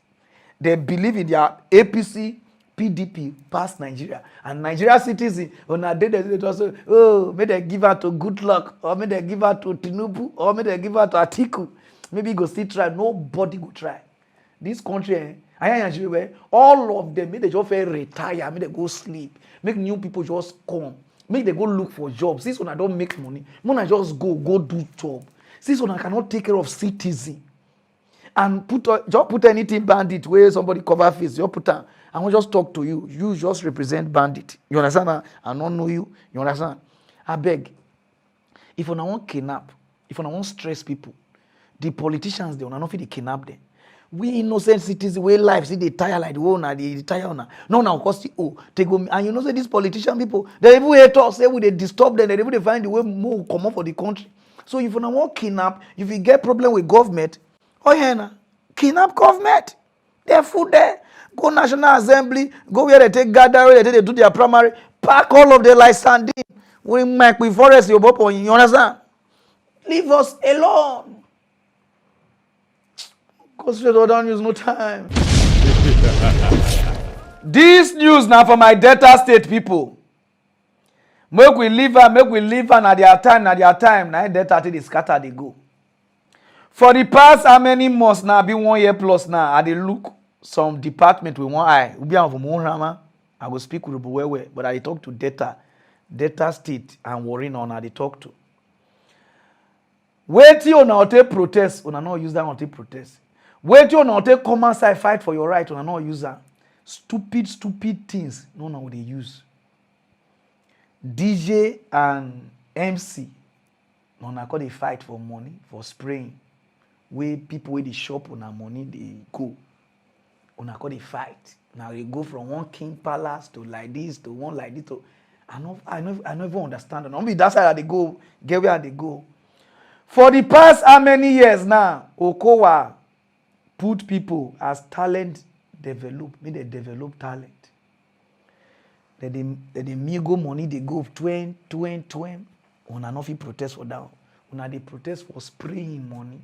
They believe in their APC, PDP, past Nigeria. And Nigeria citizen, on a day they also, oh, may they give her to Good Luck, or may they give her to Tinubu, or may they give her to Atiku. Maybe go still try. Nobody go try. This country, all of them, may they just retire, may they go sleep, make new people just come, make they go look for jobs. This one I don't make money. When just go do job. This one I cannot take care of citizen. And just put anything bandit where somebody cover face, just put on. I will just talk to you. You just represent bandit. You understand? I don't know you. You understand? I beg. If I want kidnap, if I want stress people, the politicians they will not fit to kidnap them. We innocent citizens, we life see they tire like the owner, they tire owner. No, now cost take go. And you know say these politician people, they even hate us. Say we they disturb them. They even find the way more come up for the country. So if you don't want kidnap, if you get problem with government. Oh yeah, na. Kidnap government. They're full there. Go National Assembly. Go where they take gather, where they do their primary. Pack all of them like sardine. We make we forest your bopo. You understand? Leave us alone. Because we don't use no time. This news now for my Delta State people. Make we leave and at their time, Now Delta State is scatter they go. For the past how many months now, be 1 year plus now, I dey look some department with one eye. I will speak with Ubuwewe, but I talk to Delta State and Warren on I dey talk to. Wait till on take protest, on not use that on take protest. Wait till on take come outside fight for your right, on not use that. Stupid things, no one they use. DJ and MC, no one call they fight for money, for spraying. Where people where they shop on our money, they go. On a call they fight. Now they go from one king palace to like this to one like this. I never understand. And only that's how they go, get where they go. For the past how many years now, Okowa put people as talent develop. May they develop talent. They migo money they go 20. On an office protest for that. When they protest for spraying money.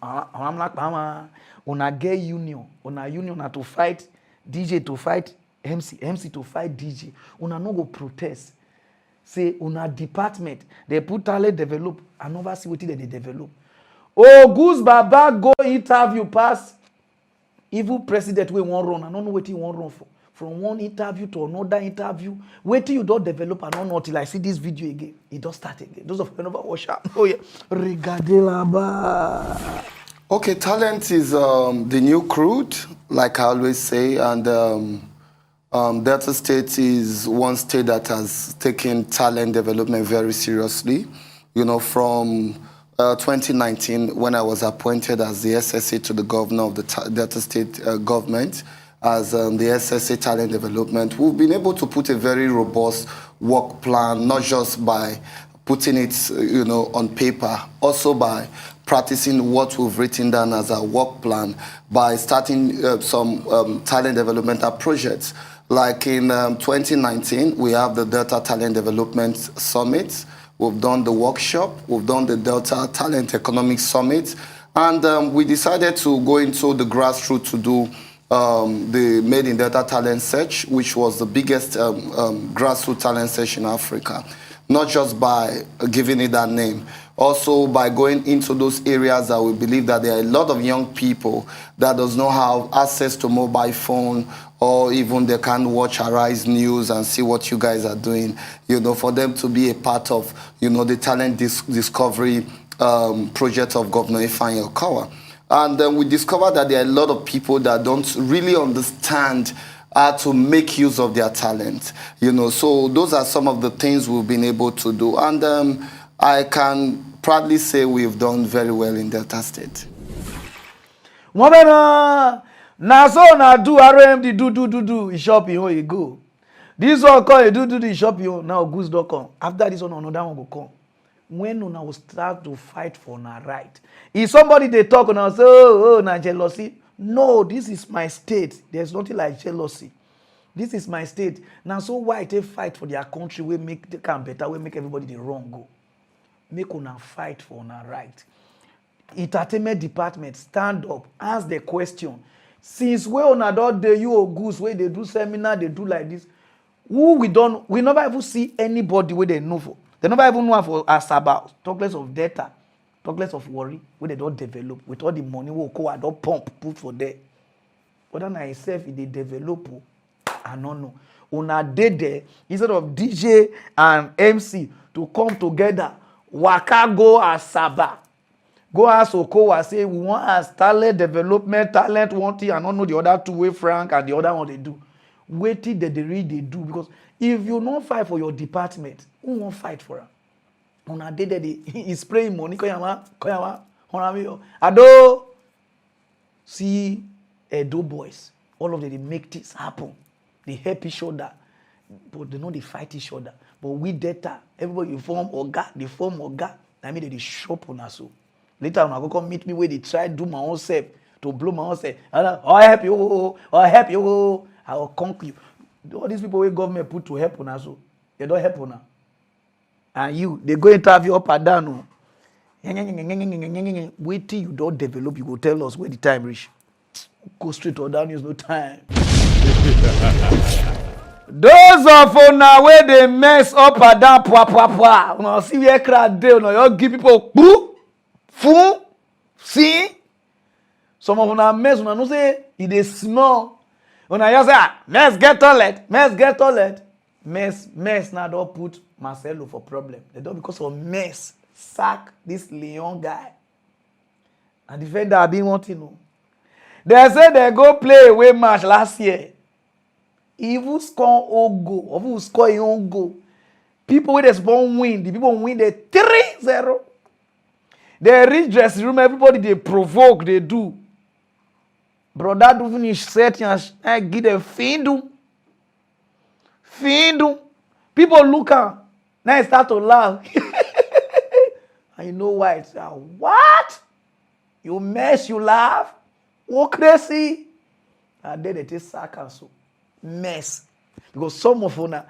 I'm like, on get union. On a union to fight DJ to fight MC to fight DJ. On no go protest. Say on a department they put talent develop and never see what they develop. Oh, Goose Baba go interview pass. Evil president we won't run. I don't know what he won't run for. From one interview to another interview. Wait till you don't develop and not till I see this video again. It does start again. Those of you never watch out. Oh yeah. Okay, talent is the new crude, like I always say, and Delta State is one state that has taken talent development very seriously. You know, from 2019, when I was appointed as the SSA to the governor of the Delta State government, as the SSA talent development, we've been able to put a very robust work plan, not just by putting it, you know, on paper, also by practicing what we've written down as a work plan, by starting some talent developmental projects. Like in 2019, we have the Delta Talent Development Summit. We've done the workshop. We've done the Delta Talent Economic Summit. And we decided to go into the grassroots to do the Made in Delta Talent Search, which was the biggest grassroots talent search in Africa. Not just by giving it that name, also by going into those areas that we believe that there are a lot of young people that does not have access to mobile phone, or even they can't watch Arise News and see what you guys are doing, you know, for them to be a part of, you know, the talent discovery project of Governor Ifeanyi Okowa. And then we discovered that there are a lot of people that don't really understand how to make use of their talent. You know, so those are some of the things we've been able to do. And I can proudly say we've done very well in Delta State. Na so na do RMD do shopping where you go. This one call you do shopping now goose.com. After this one another one go come. When una will start to fight for na right. If somebody they talk and I say, oh, na jealousy. No, this is my state. There's nothing like jealousy. This is my state. Now, so why they fight for their country? We make the camp better. We make everybody the wrong go. Make una fight for una right. Entertainment department stand up, ask the question. Since we una don dey you goose where they do seminar, they do like this. Who we never even see anybody where they know for. They never even know for us about talk less of data, talk less of worry where they don't develop with all the money we Okowa don't pump put for there. Whether na itself if they develop, I don't know. Una dey there instead of DJ and MC to come together, waka go Asaba. Go ask Okowa, say we want as talent development, talent one thing, and not know the other two way Frank and the other one they do. Wait till they do because if you don't fight for your department, who won't fight for her? On a day that he spraying money, koyama, Ado, see Edo boys, all of them they make this happen. They help each other, but they know they fight each other. But with data, everybody form Oga. I mean they shop on us so. Later on, I go come meet me where they try to do my own self, to blow my own self. I help you, I will conquer you. All these people where government put to help on us, so they don't help on us. And you, they go interview up and down. Wait till you don't develop, you go tell us where the time reach. Go straight or down, there's no time. Those of una where they mess up and down, una see where crowd dey, una you give people fool, see? Some of una mess, una know say it dey small. Una just say, mess get toilet. Mess now don't put Marcelo for problem. They don't because of mess sack this Leon guy. And defender have been wanting to know. They say they go play away match last year. If you score own goal, or if you score your own goal, people with the spawn win. The people win the 3-0. They reach dressing room, everybody they provoke, they do. Brother do finish setting and give them findu. People look at now they start to laugh. And you know why? It's what? You mess, you laugh? What crazy? And then they take sarcasm. Mess. Because some of una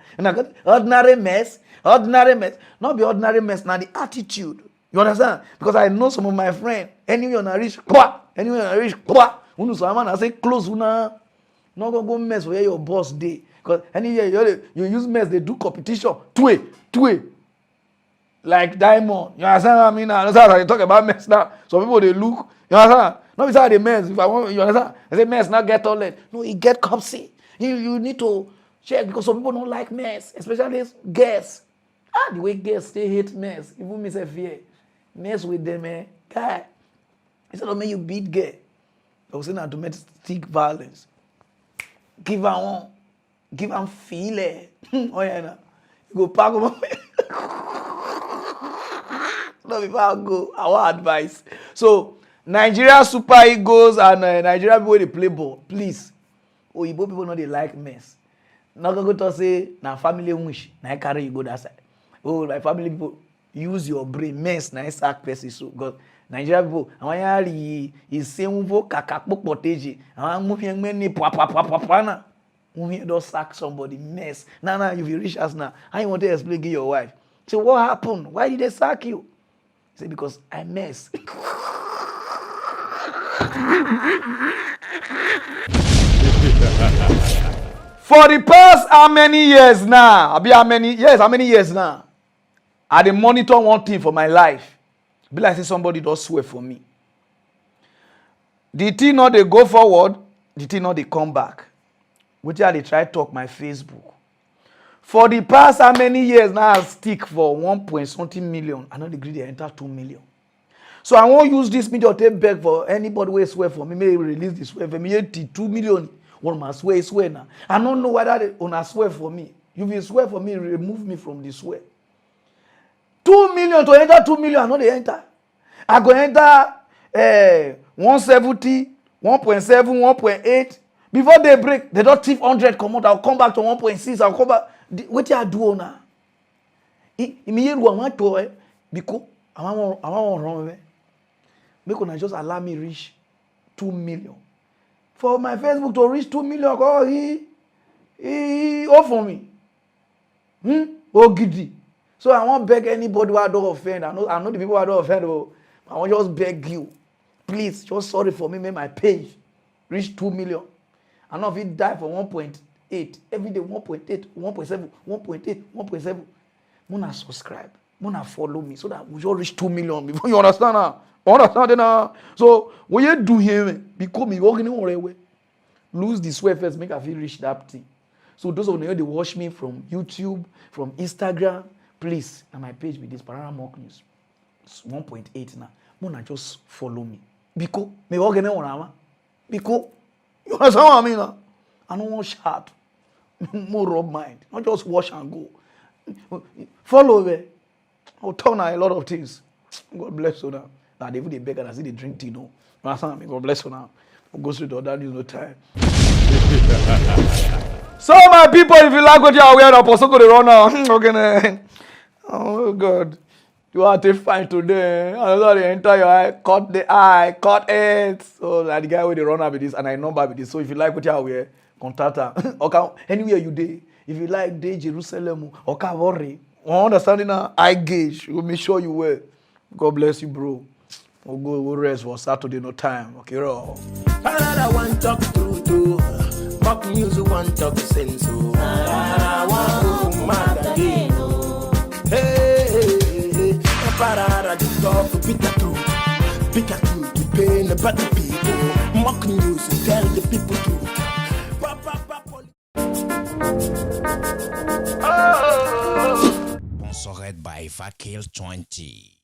ordinary mess. Not be ordinary mess, now the attitude. You understand? Because I know some of my friends, anywhere on reach, Unu someone I say close una. Not gonna go mess where your boss day. Because anywhere you use mess, they do competition. Two. Like diamond. You understand what I mean? That's how I talk about mess now. Some people they look. You understand? Not beside the mess. If I want, you understand? I say mess not get toilet. No, it get copsy. You need to check because some people don't like mess, especially girls. The way girls they hate mess. Even me say fear. Mess with them, guy. Instead of me, you beat girl. I was saying that domestic violence. Give her one. Give her feel it. Oh yeah, nah. You go pack them up. No, before I go, our advice. So, Nigeria Super Eagles and Nigeria people they play ball. Please. Oh, Igbo people know they like mess. Not gonna go to say, na family wish. Na carry you go that side. Oh, my family people, use your brain. Mess, na sack person. So, God. Nigeria people, àwọn yà rí ìsẹ́wọ́n kàkàpọ̀ pọ̀tẹ́jì àwọn amúfin ẹgbẹ́ ní pàpàpàpàpà náà wọ́n yẹn don sack somebody mess now you reach us now how you want to explain give your wife say what happened why did they sack you say because I mess. For the past how many years now how many years now I dey monitor one thing for my life. Be like say somebody does swear for me. The thing not they go forward, the thing not they come back. Which are they try talk my Facebook. For the past how many years now I stick for 1.something million. I know the greedy enter 2 million. So I won't use this media to beg for anybody who swear for me. May release this swear for me. 2 million. One must swear now. I don't know whether they wanna swear for me. If you swear for me, remove me from the swear. 2 million to enter 2 million, I know they enter. I go enter 170, 1.7, 1.8. Before they break, they don't thief 100 come out. I'll come back to 1.6. I'll come back. What you do now? Immediately, I want to because I want to run. Because just allow me reach 2 million. For my Facebook to reach 2 million, All for me. Giddy. So I won't beg anybody who I don't offend. I know the people I don't offend. I want just beg you. Please, just sorry for me, make my page reach 2 million. I know if it die for 1.8, every day 1.8, 1.7, 1.8, 1.7. Mona subscribe, Mona follow me so that we just reach 2 million before you understand now. Understand now. So what you do here, because me working on way. Lose the sweat first, make I feel reach that thing. So those of you they watch me from YouTube, from Instagram, please, on my page with this Pararan News. It's 1.8 now. Mona just follow me. Because me working on because you understand what I mean now? I don't want shout. More rub mind. Not just wash and go. Follow me. I'll turn out a lot of things. God bless you now. Now they even beg and I see they drink tea, no. Understand me? God bless you now. We'll go straight to other news, no time. So my people, if you like what you are wearing, I'm also going to run now. Okay, oh God. You are to find today. Another they enter your eye, cut it. So like the guy with the runner with this and I number with this. So if you like what you are wearing, contact her. Okay, anywhere you day. If you like day Jerusalem or Calvary, understanding now, I gauge. We'll make sure you wear. God bless you, bro. We'll rest for Saturday, no time. Okay, raw. Another one talk through to mock news, one talk sense. Hey, Pararan talk bitter truth, to pain the better people. Mock news, tell the people truth. Sponsored by Vakil 20.